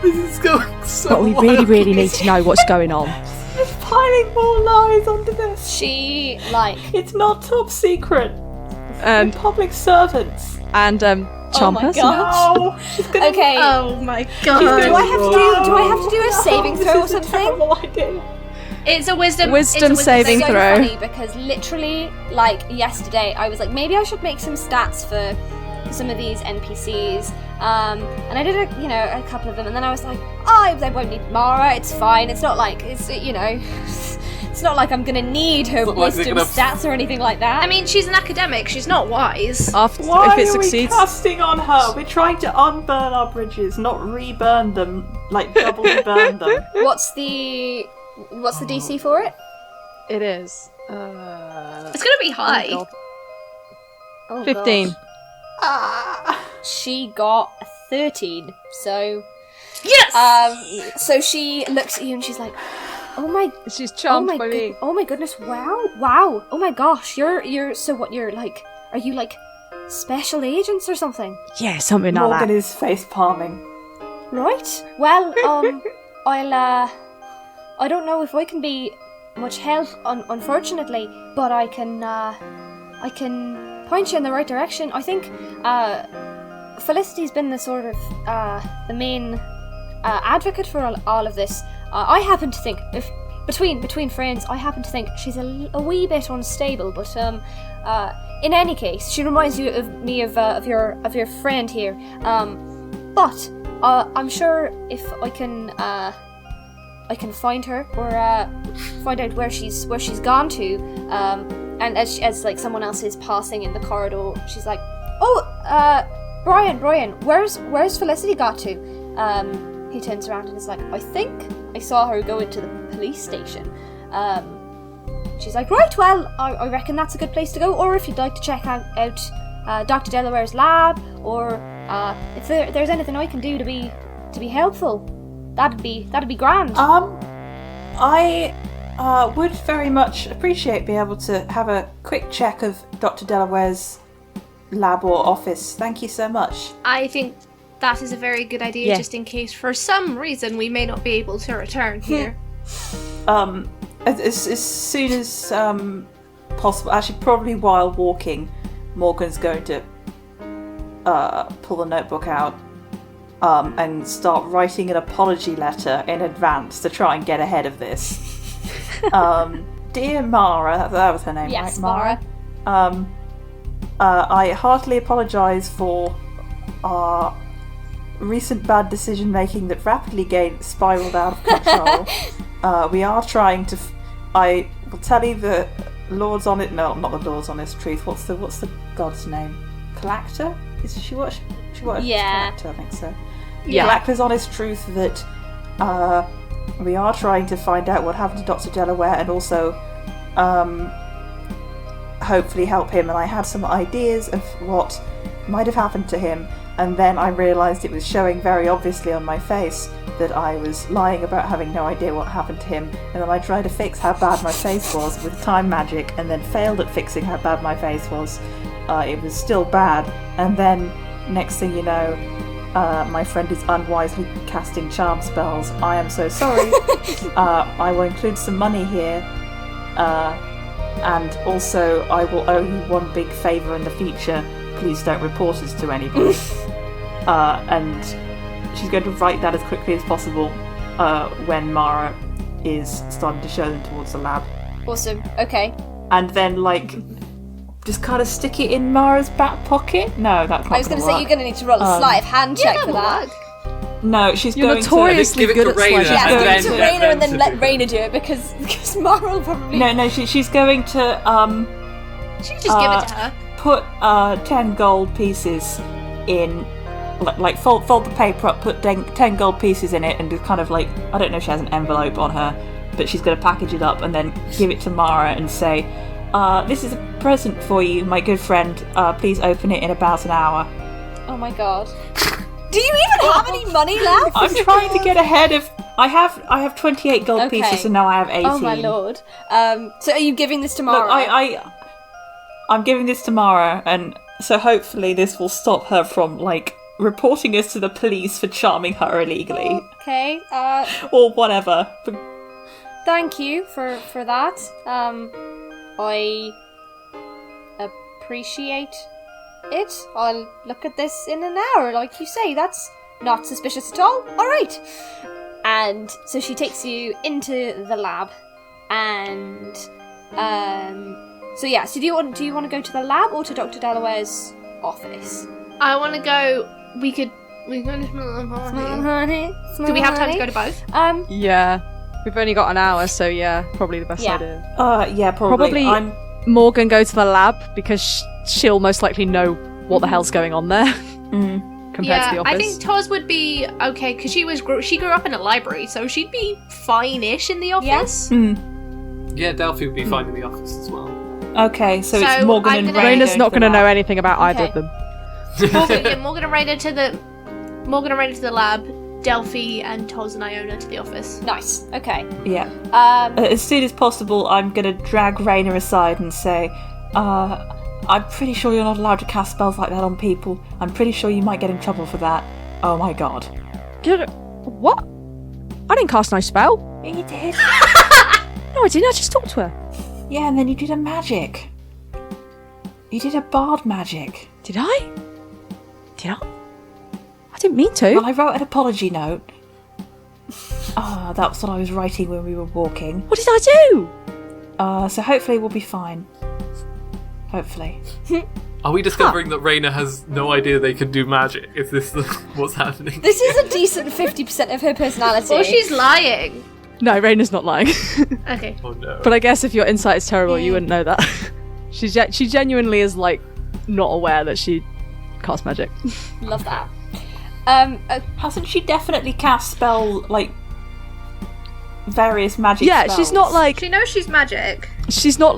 This is going so But we really need to know what's going on. Just piling more lies onto this. She, It's not top secret. We're public servants. And, charm oh my person. god. No. She's gonna... Okay. Oh my god. Do I have to do a saving throw or This is a something? terrible idea. It's a wisdom saving So throw. funny because literally, yesterday, I was like, maybe I should make some stats for some of these NPCs. And I did a couple of them, and then I was like, I won't need Mara. It's fine. It's not like it's not like I'm gonna need her wisdom stats or anything like that. I mean, she's an academic. She's not wise. Why if it are succeeds. we casting on her? We're trying to unburn our bridges, not reburn them, doubly burn them. What's the DC for it? It is. It's gonna be high. Oh, 15. God. She got a 13. So Yes. so she looks at you and she's like, She's charmed by me. oh my goodness, wow, oh my gosh, you're so what, are you special agents or something? Yeah, something like Morgan that. is face palming. Right, well, I don't know if I can be much help, unfortunately, but I can point you in the right direction. I think, Felicity's been the sort of, the main, advocate for all of this. I happen to think, if between friends, I happen to think she's a wee bit unstable. But in any case, she reminds you of me of your friend here. But I'm sure if I can find her or find out where she's gone to. And as someone else is passing in the corridor, she's like, "Oh, Brian, where's Felicity got to?" He turns around and is like, "I think I saw her go into the police station." She's like, "Right, well, I reckon that's a good place to go. Or if you'd like to check out Dr. Delaware's lab, or if there's anything I can do to be helpful, that'd be grand." I would very much appreciate being able to have a quick check of Dr. Delaware's lab or office. Thank you so much. I think that is a very good idea, just in case for some reason we may not be able to return here. As soon as probably while walking, Morgan's going to pull the notebook out and start writing an apology letter in advance to try and get ahead of this. Dear Mara, that was her name, Yes, right? Mara. I heartily apologise for our recent bad decision making that rapidly spiralled out of control. We are trying to. I will tell you the Lord's Honest. No, not the Lord's Honest Truth. What's the god's name? Colactor? Is she what? Yeah. Colactor, I think so. Yeah. Colactor's Honest Truth that we are trying to find out what happened to Dr. Delaware and also hopefully help him. And I had some ideas of what might have happened to him, and then I realised it was showing very obviously on my face that I was lying about having no idea what happened to him, and then I tried to fix how bad my face was with time magic and then failed at fixing how bad my face was. It was still bad, and then next thing you know, my friend is unwisely casting charm spells. I am so sorry. I will include some money here, and also I will owe you one big favour in the future. Please don't report us to anybody. And she's going to write that as quickly as possible when Mara is starting to show them towards the lab. Awesome. Okay. And then, just kind of stick it in Mara's back pocket? No, that's not I was going to say work. you're going to need to roll a sleight of hand check for that. No, she's You're going notoriously Give it good to at Raina. sleight of Yeah, hand. give it to then- Raina and then to let do Raina do it because Mara will probably. No, she's going to She can just give it to her. put 10 gold pieces in, fold the paper up, put 10 gold pieces in it, and just kind of I don't know if she has an envelope on her, but she's going to package it up and then give it to Mara and say, this is a present for you, my good friend. Please open it in about an hour. Oh my god. Do you even have any money left? I'm trying to get ahead of. I have 28 gold Okay. pieces, and now I have 18. Oh my lord. So are you giving this to Mara? Look, I'm giving this to Mara, and so hopefully this will stop her from reporting us to the police for charming her illegally Okay. or whatever. Thank you for that. I appreciate it. I'll look at this in an hour, like you say. That's not suspicious at all. All right. And so she takes you into the lab, and so yeah. So do you want to go to the lab or to Dr. Delaware's office? I want to go. We can go to Honey. Do we have time to go to both? Yeah. We've only got an hour, so yeah, probably the best Yeah. idea. Yeah, probably. Probably Morgan go to the lab because she'll most likely know what the hell's going on there compared to the office. I think Toz would be okay because she grew up in a library, so she'd be fine-ish in the office. Yeah, Delphi would be fine in the office as well. Okay, so it's So Morgan I'm and gonna- Raina Raina's not going to the know lab. anything about either of Okay. them. Morgan and Raina to the lab, Delphi and Toz and Iona to the office. Nice. Okay. Yeah. As soon as possible, I'm going to drag Raina aside and say, I'm pretty sure you're not allowed to cast spells like that on people. I'm pretty sure you might get in trouble for that. Oh my god. What? I didn't cast no spell. Yeah, you did. No, I didn't. I just talked to her. Yeah, and then you did a magic. You did a bard magic. Did I? Did I? I didn't mean to. Well, I wrote an apology note. That was what I was writing when we were walking. What did I do? So hopefully we'll be fine. Hopefully. Are we discovering that Raina has no idea they can do magic? Is this what's happening? This is a decent 50% of her personality. Or she's lying. No, Raina's not lying. Okay. Oh no. But I guess if your insight is terrible, you wouldn't know that. She genuinely is not aware that she casts magic. Love that. Hasn't she definitely cast various magic Yeah, spells? she's not She knows she's magic. she's not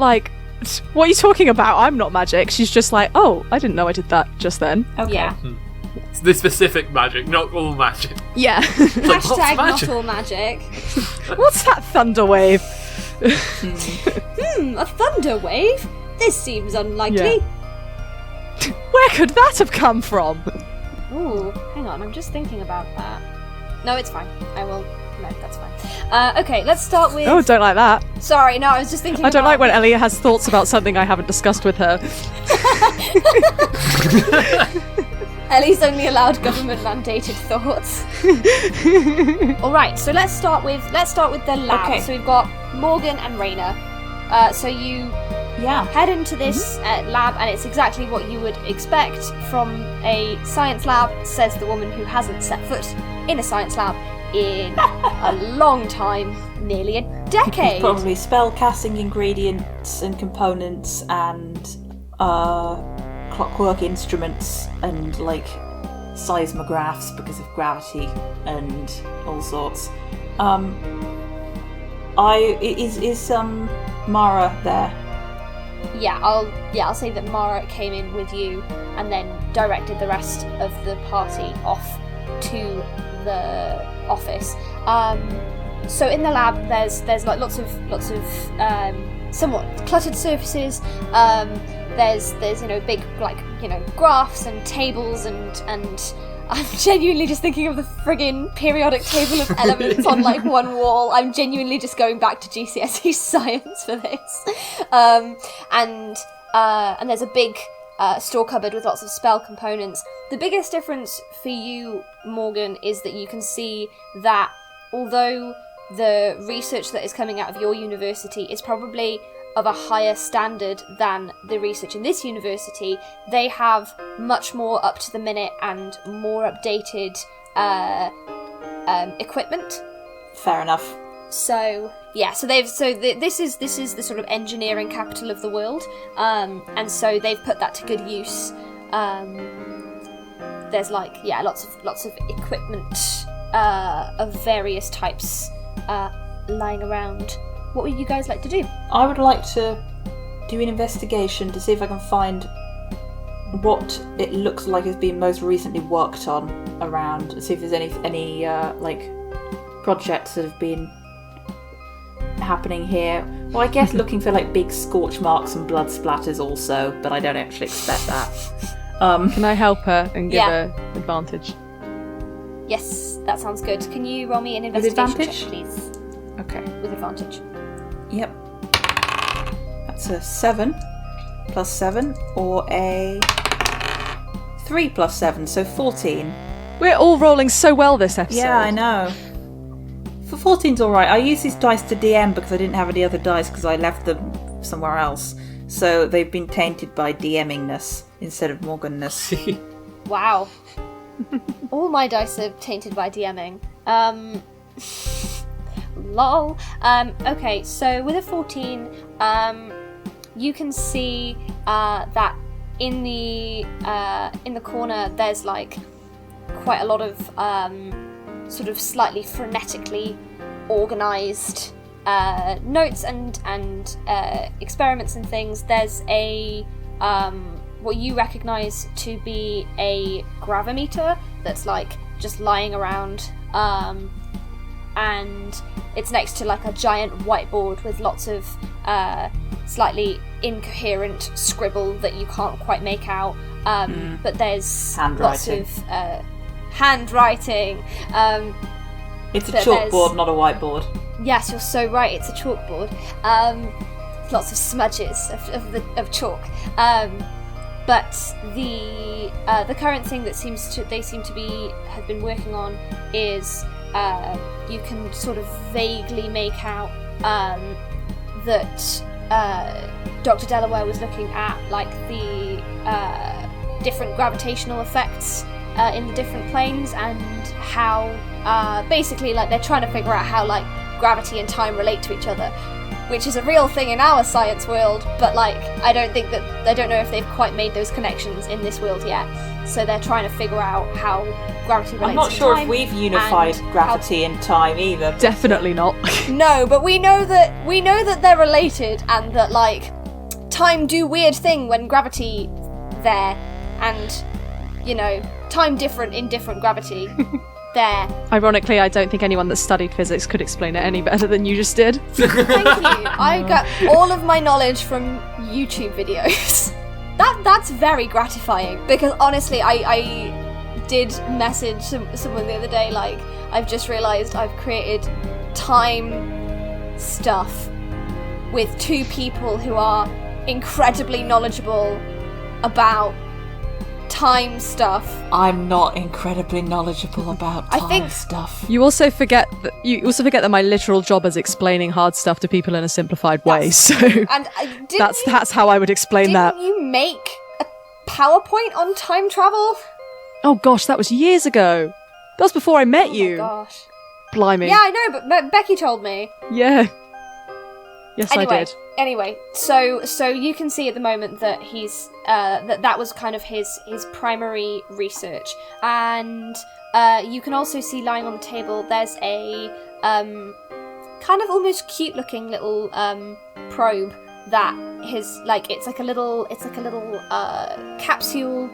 what are you talking about? I'm not magic. She's just oh, I didn't know I did that just then. Okay. Yeah. It's this specific magic, not all magic. Yeah. Like, what's Hashtag not magic? all magic. What's that thunder wave? A thunder wave? This seems unlikely. Where could that have come from? Ooh, hang on, I'm just thinking about that. No, it's fine. I will No, that's fine. Okay, let's start with... Oh, don't like that. Sorry, no, I was just thinking I don't about... like when Elliott has thoughts about something I haven't discussed with her. Ellie's only allowed government-mandated thoughts. All right, so let's start with the lab. Okay. So we've got Morgan and Raina. So you head into this lab, and it's exactly what you would expect from a science lab, says the woman who hasn't set foot in a science lab in a long time, nearly a decade. Probably spell casting ingredients and components and clockwork instruments and like seismographs because of gravity and all sorts. Is Mara there? Yeah, I'll say that Mara came in with you and then directed the rest of the party off to the office. So in the lab, there's like lots of somewhat cluttered surfaces. There's big graphs and tables and I'm genuinely just thinking of the friggin' periodic table of elements on like one wall. I'm genuinely just going back to GCSE science for this. And there's a big store cupboard with lots of spell components. The biggest difference for you, Morgan, is that you can see that although the research that is coming out of your university is probably of a higher standard than the research in this university, they have much more up to the minute and more updated equipment. Fair enough. So yeah, this is the sort of engineering capital of the world, and so they've put that to good use. There's lots of equipment of various types lying around. What would you guys like to do? I would like to do an investigation to see if I can find what it looks like has been most recently worked on around. See if there's any projects that have been happening here. Well, I guess looking for like big scorch marks and blood splatters also, but I don't actually expect that. Can I help her and give her advantage? Yes, that sounds good. Can you roll me an investigation check, please? Okay. With advantage. Yep. That's a 7 plus 7, or a 3 plus 7, so 14. We're all rolling so well this episode. Yeah, I know. For 14's alright. I used these dice to DM because I didn't have any other dice because I left them somewhere else. So they've been tainted by DMingness instead of Morganness. Wow. All my dice are tainted by DMing. Lol. Okay, so with a 14, you can see that in the corner there's like quite a lot of sort of slightly frenetically organised notes and experiments and things. There's a what you recognise to be a gravimeter that's like just lying around, and it's next to like a giant whiteboard with lots of slightly incoherent scribble that you can't quite make out, but there's lots of handwriting. It's a chalkboard, not a whiteboard. Yes, you're so right, it's a chalkboard. Lots of smudges of chalk. But the current thing that they seem to have been working on is you can sort of vaguely make out that Dr. Delaware was looking at like the different gravitational effects in the different planes, and how basically like they're trying to figure out how like gravity and time relate to each other, which is a real thing in our science world, but like I don't know if they've quite made those connections in this world yet. So they're trying to figure out how gravity relates to time. I'm not sure if we've unified gravity and time either. Definitely not. No, but we know that they're related, and that like time do weird thing when gravity there, and time different in different gravity there. Ironically, I don't think anyone that studied physics could explain it any better than you just did. Thank you. I got all of my knowledge from YouTube videos. That's very gratifying, because honestly, I did message someone the other day like, I've just realised I've created time stuff with two people who are incredibly knowledgeable about time stuff. I'm not incredibly knowledgeable about time stuff. You also forget that my literal job is explaining hard stuff to people in a simplified way. So And that's how I would explain that. Didn't you make a PowerPoint on time travel? Oh gosh, that was years ago. That was before I met you. Oh my gosh. Blimey. Yeah, I know, but Becky told me. Yeah. Yes, I did. Anyway, so you can see at the moment that he's that was kind of his primary research, and you can also see lying on the table there's a kind of almost cute looking little probe that it's like a little capsule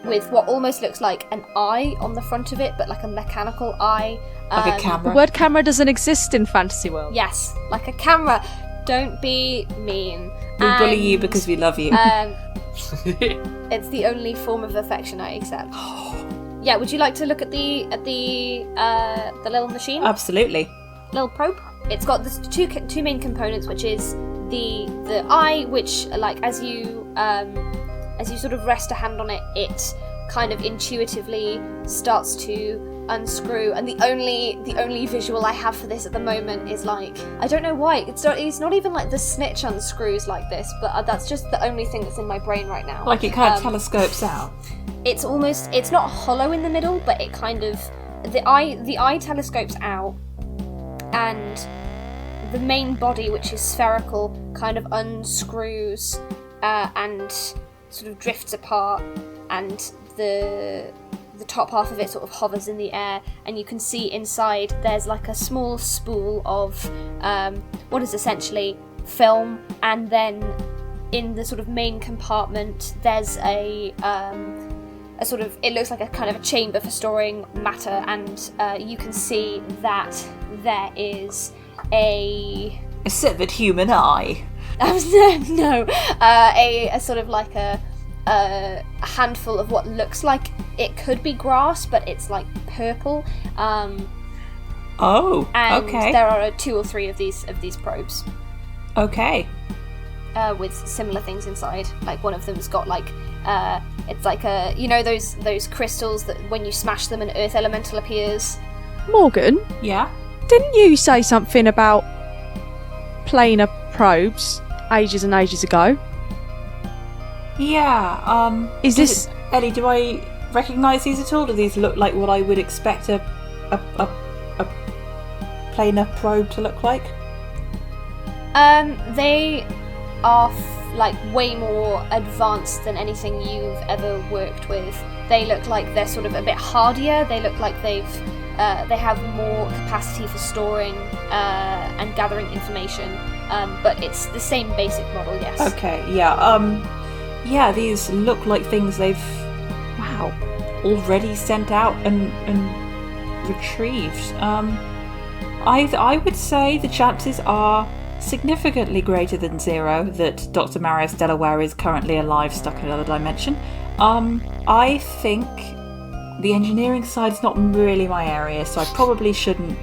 with what almost looks like an eye on the front of it, but like a mechanical eye. Like a camera. The word camera doesn't exist in Fantasy World. Yes, like a camera. Don't be mean. We bully you because we love you. It's the only form of affection I accept. Yeah, would you like to look at the little machine? Absolutely. Little probe. It's got the two main components, which is the eye, which as you sort of rest a hand on it, it kind of intuitively starts to unscrew, and the only visual I have for this at the moment is like, I don't know why, it's not even like the snitch unscrews like this, but that's just the only thing that's in my brain right now. Like it kind of telescopes out. It's not hollow in the middle, but it kind of, the eye telescopes out, and the main body, which is spherical, kind of unscrews and sort of drifts apart, and the top half of it sort of hovers in the air, and you can see inside there's like a small spool of what is essentially film, and then in the sort of main compartment there's a sort of, it looks like a kind of a chamber for storing matter, and you can see that there is a severed human eye. No, a sort of like a handful of what looks like it could be grass, but it's like purple. And okay. There are 2 or 3 of these probes. Okay. With similar things inside. Like one of them's got like it's like a, you know, those crystals that when you smash them an earth elemental appears. Morgan? Yeah? Didn't you say something about planar probes ages and ages ago? Yeah, Is this... Ellie, do I recognise these at all? Do these look like what I would expect a planar probe to look like? They are like way more advanced than anything you've ever worked with. They look like they're sort of a bit hardier. They look like they have more capacity for storing and gathering information. But it's the same basic model, yes. Okay, yeah. Yeah, these look like things they've already sent out and retrieved. I would say the chances are significantly greater than 0 that Dr. Marius Delaware is currently alive, stuck in another dimension. I think the engineering side is not really my area, so I probably shouldn't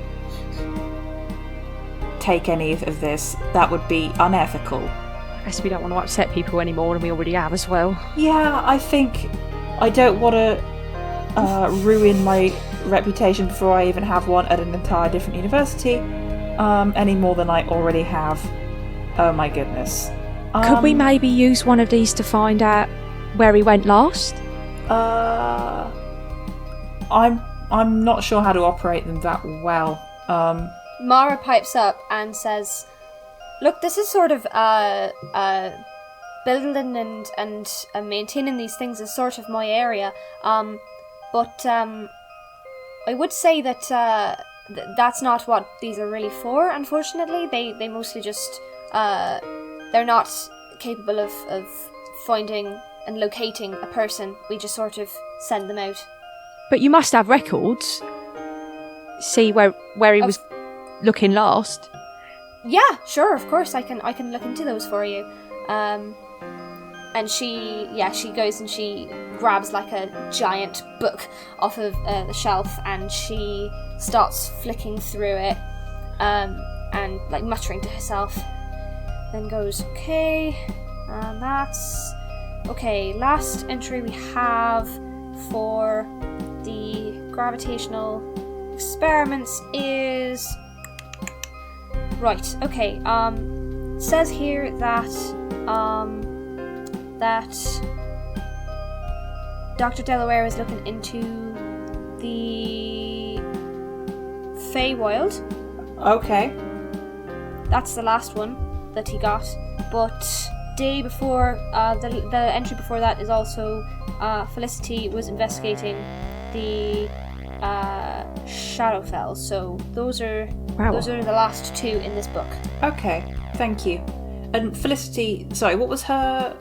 take any of this. That would be unethical. I guess we don't want to upset people anymore, and we already have as well. Yeah, I think I don't want to ruin my reputation before I even have one at an entire different university, any more than I already have. Oh my goodness. Could we maybe use one of these to find out where he went last? I'm not sure how to operate them that well. Mara pipes up and says, "Look, this is sort of building and maintaining these things is sort of my area. But I would say that that's not what these are really for. Unfortunately, they mostly just they're not capable of finding and locating a person. We just sort of send them out." But you must have records. See where he was looking last. Yeah, sure, of course, I can look into those for you. And and she goes and she grabs like a giant book off of the shelf, and she starts flicking through it, and like muttering to herself. Then goes, okay, that's okay. Last entry we have for the gravitational experiments is right. Okay. Says here that Dr. Delaware is looking into the Feywild. Okay. That's the last one that he got. But day before, the entry before that is also Felicity was investigating the Shadowfell. So those are the last two in this book. Okay, thank you. And Felicity, sorry, what was her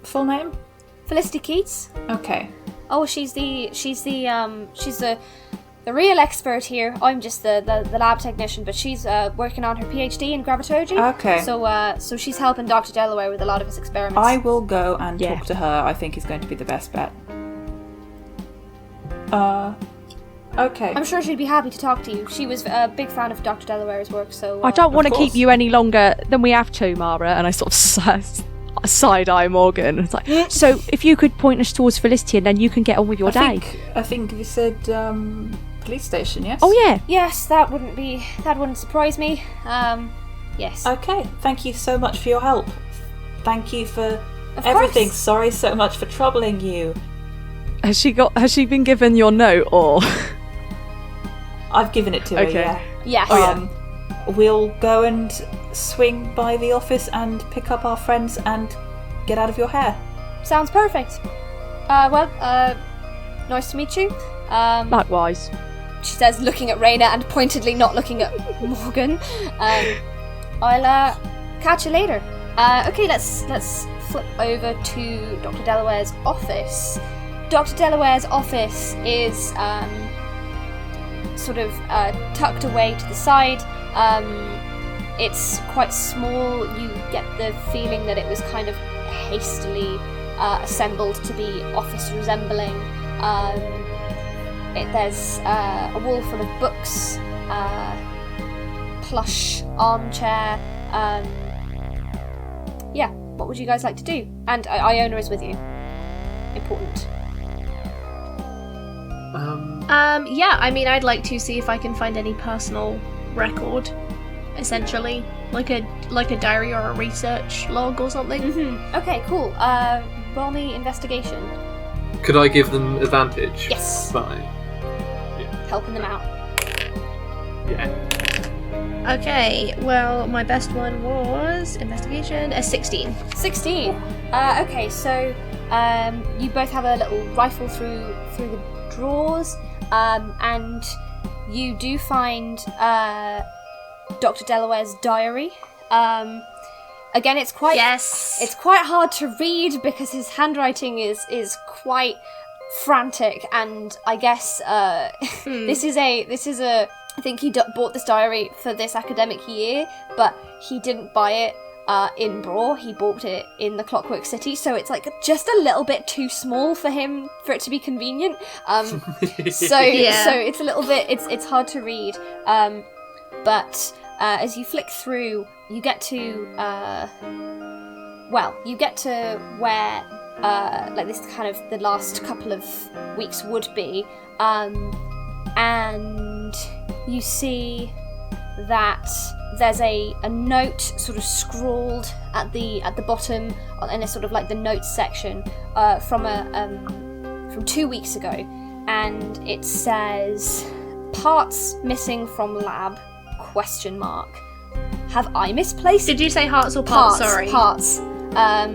full name? Felicity Keats. Okay. Oh, she's the real expert here. I'm just the lab technician, but she's working on her PhD in gravitology. Okay. So she's helping Dr. Delaware with a lot of his experiments. I will go and talk to her. I think is going to be the best bet. Okay. I'm sure she'd be happy to talk to you. She was a big fan of Dr. Delaware's work, so... I don't want to Of keep course. you any longer than we have to, Mara. And I sort of side-eye Morgan. It's like, so if you could point us towards Felicity, and then you can get on with your day. I think you said police station, yes? Oh, yeah. Yes, that wouldn't surprise me. Yes. Okay, thank you so much for your help. Thank you for Of everything. course. Sorry so much for troubling you. Has she been given your note, or... I've given it to her, Okay. yeah. Yes. Oh, yeah. We'll go and swing by the office and pick up our friends and get out of your hair. Sounds perfect. Nice to meet you. Likewise. She says, looking at Raina and pointedly not looking at Morgan. I'll catch you later. Okay, let's flip over to Dr. Delaware's office. Dr. Delaware's office is sort of tucked away to the side. It's quite small. You get the feeling that it was kind of hastily assembled to be office resembling. There's a wall full of books, plush armchair. Yeah, what would you guys like to do? And Iona is with you. Important. Yeah, I mean, I'd like to see if I can find any personal record, essentially, like a diary or a research log or something. Mm-hmm. Okay, cool. Roll me investigation. Could I give them advantage? Yes. Fine. Helping them out. Yeah. Okay, well, my best one was investigation, a 16. 16. Okay, so you both have a little rifle through the drawers, and you do find Dr. Delaware's diary. Again, it's quite hard to read because his handwriting is quite frantic, and I guess this is a I think he bought this diary for this academic year, but he didn't buy it in Braw. He bought it in the Clockwork City, so it's like just a little bit too small for him for it to be convenient. So it's a little bit it's hard to read. But as you flick through, you get to where like this kind of the last couple of weeks would be, and you see that there's a note sort of scrawled at the bottom in a sort of like the notes section from 2 weeks ago, and it says parts missing from lab ? Have I misplaced? Did you say hearts or parts? Sorry. Parts. I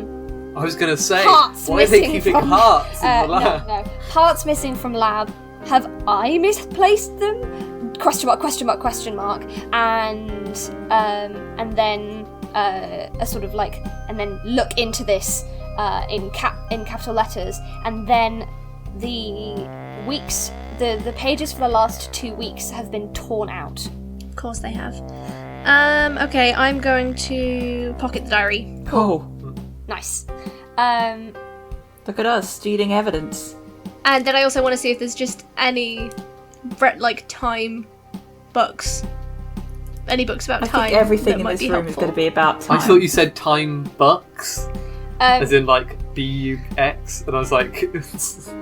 was going to say, Parts why are they missing keeping from- hearts in the lab? No. Parts missing from lab. Have I misplaced them? ? And then a sort of like, and then look into this in capital letters, and then the pages for the last 2 weeks have been torn out. Of course they have. Okay, I'm going to pocket the diary. Oh. Nice. Look at us, stealing evidence. And then I also want to see if there's just any, time books. Any books about time. I think everything that in might this be room helpful. is going to be about time. I thought you said time bucks, as in like BUX, and I was like,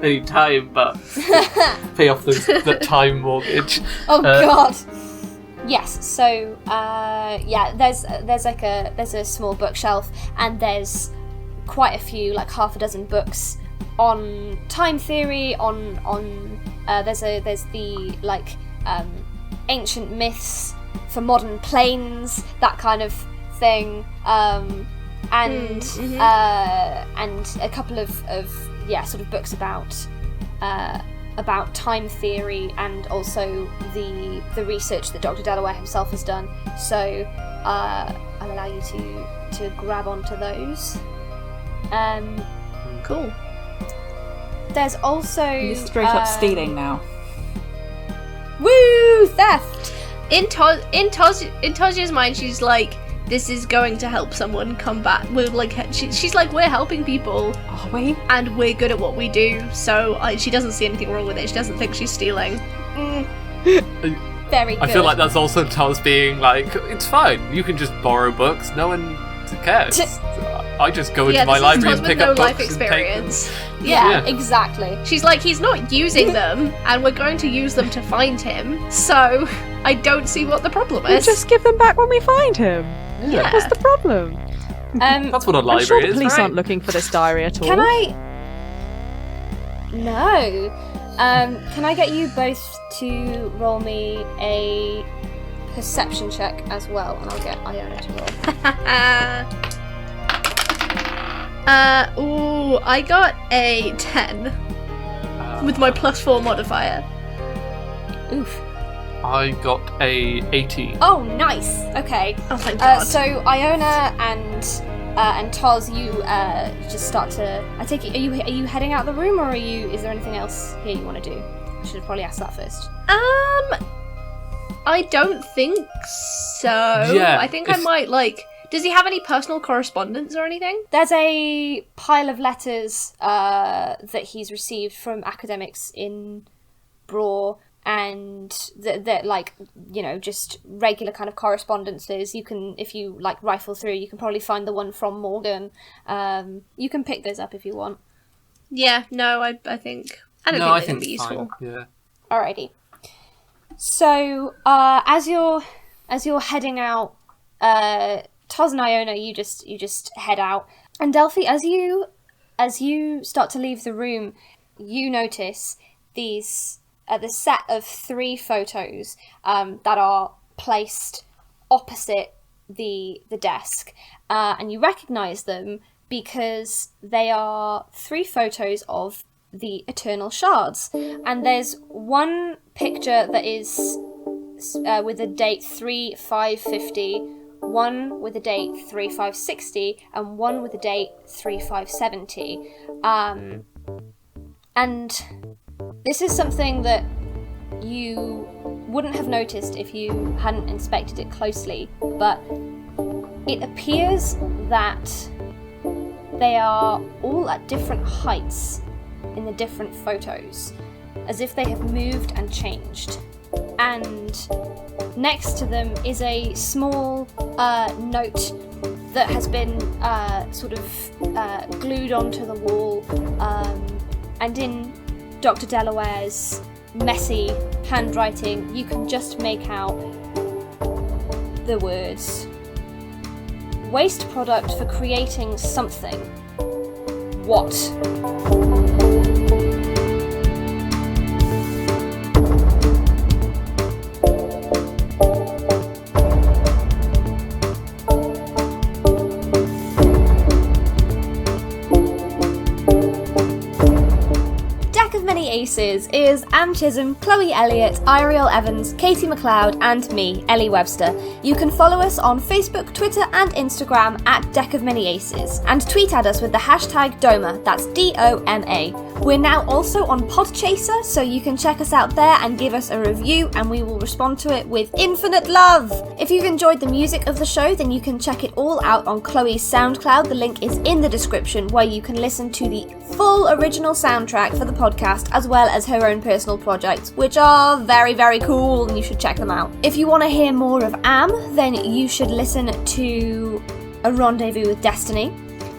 any time bucks to pay off the time mortgage. Oh God. Yes. So there's a small bookshelf, and there's quite a few, like half a dozen books on time theory. There's the ancient myths for modern planes, that kind of thing, and a couple of sort of books about time theory, and also the research that Dr. Delaware himself has done. So I'll allow you to grab onto those. Cool. There's also You're straight up stealing now. Woo! Theft! In Tajia's mind, she's like, this is going to help someone come back. We're like, she's like, we're helping people. Are we? And we're good at what we do, so she doesn't see anything wrong with it. She doesn't think she's stealing. Very good. I feel like that's also Taz being like, it's fine, you can just borrow books, no one cares. I just go into my library and pick up life books experience. and take them. Yeah, exactly. She's like, he's not using them, and we're going to use them to find him, so I don't see what the problem We'll is. just give them back when we find him. Yeah. What's the problem? That's what a I'm library sure the is, police right? aren't looking for this diary at all. Can I? No. Can I get you both to roll me a perception check as well, and I'll get Iona to roll. I got a 10 with my +4 modifier. Oof. I got a 18. Oh, nice. Okay. Oh, thank God. So Iona and Toz, you just start to. I take it. Are you heading out of the room, or is there anything else here you want to do? I should have probably asked that first. I don't think so. Yeah, I think I might Does he have any personal correspondence or anything? There's a pile of letters that he's received from academics in Braw, and they're just regular kind of correspondences. You can, if you rifle through, you can probably find the one from Morgan. You can pick those up if you want. Yeah, no, I think I don't think they'd be it's useful. fine. Yeah. Alrighty. So as you're heading out, Toz and Iona, you just head out, and Delphi, as you start to leave the room, you notice the set of 3 photos that are placed opposite the desk, and you recognise them because they are 3 photos of the Eternal Shards, and there's one picture that is with the date 3550, one with the date 3560, and one with the date 3570. And this is something that you wouldn't have noticed if you hadn't inspected it closely, but it appears that they are all at different heights in the different photos, as if they have moved and changed. And next to them is a small note that has been glued onto the wall, and in Dr. Delaware's messy handwriting, you can just make out the words: waste product for creating something. What? Aces is Anne Chisholm, Chloe Elliott, Eiriol Evans, Katie McLeod, and me, Ellie Webster. You can follow us on Facebook, Twitter, and Instagram at Deck of Many Aces, and tweet at us with the hashtag DOMA, that's DOMA. We're now also on Podchaser, so you can check us out there and give us a review, and we will respond to it with infinite love. If you've enjoyed the music of the show, then you can check it all out on Chloe's SoundCloud. The link is in the description, where you can listen to the full original soundtrack for the podcast, as well as her own personal projects, which are very, very cool, and you should check them out. If you want to hear more of Am, then you should listen to A Rendezvous with Destiny,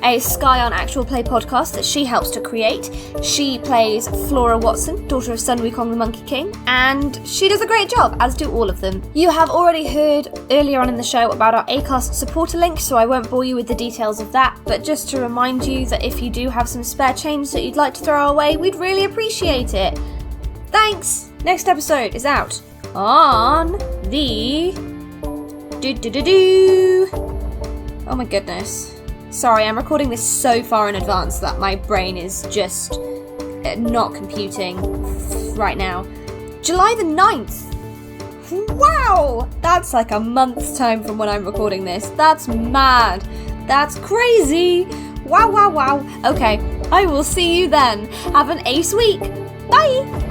a Sky on Actual Play podcast that she helps to create. She plays Flora Watson, daughter of Sun Wukong the Monkey King, and she does a great job, as do all of them. You have already heard earlier on in the show about our Acast supporter link, so I won't bore you with the details of that, but just to remind you that if you do have some spare change that you'd like to throw away, we'd really appreciate it. Thanks! Next episode is out on the... Oh my goodness. Sorry, I'm recording this so far in advance that my brain is just not computing right now. July the 9th! Wow! That's like a month's time from when I'm recording this. That's mad. That's crazy. Wow, wow, wow. Okay, I will see you then. Have an ace week. Bye!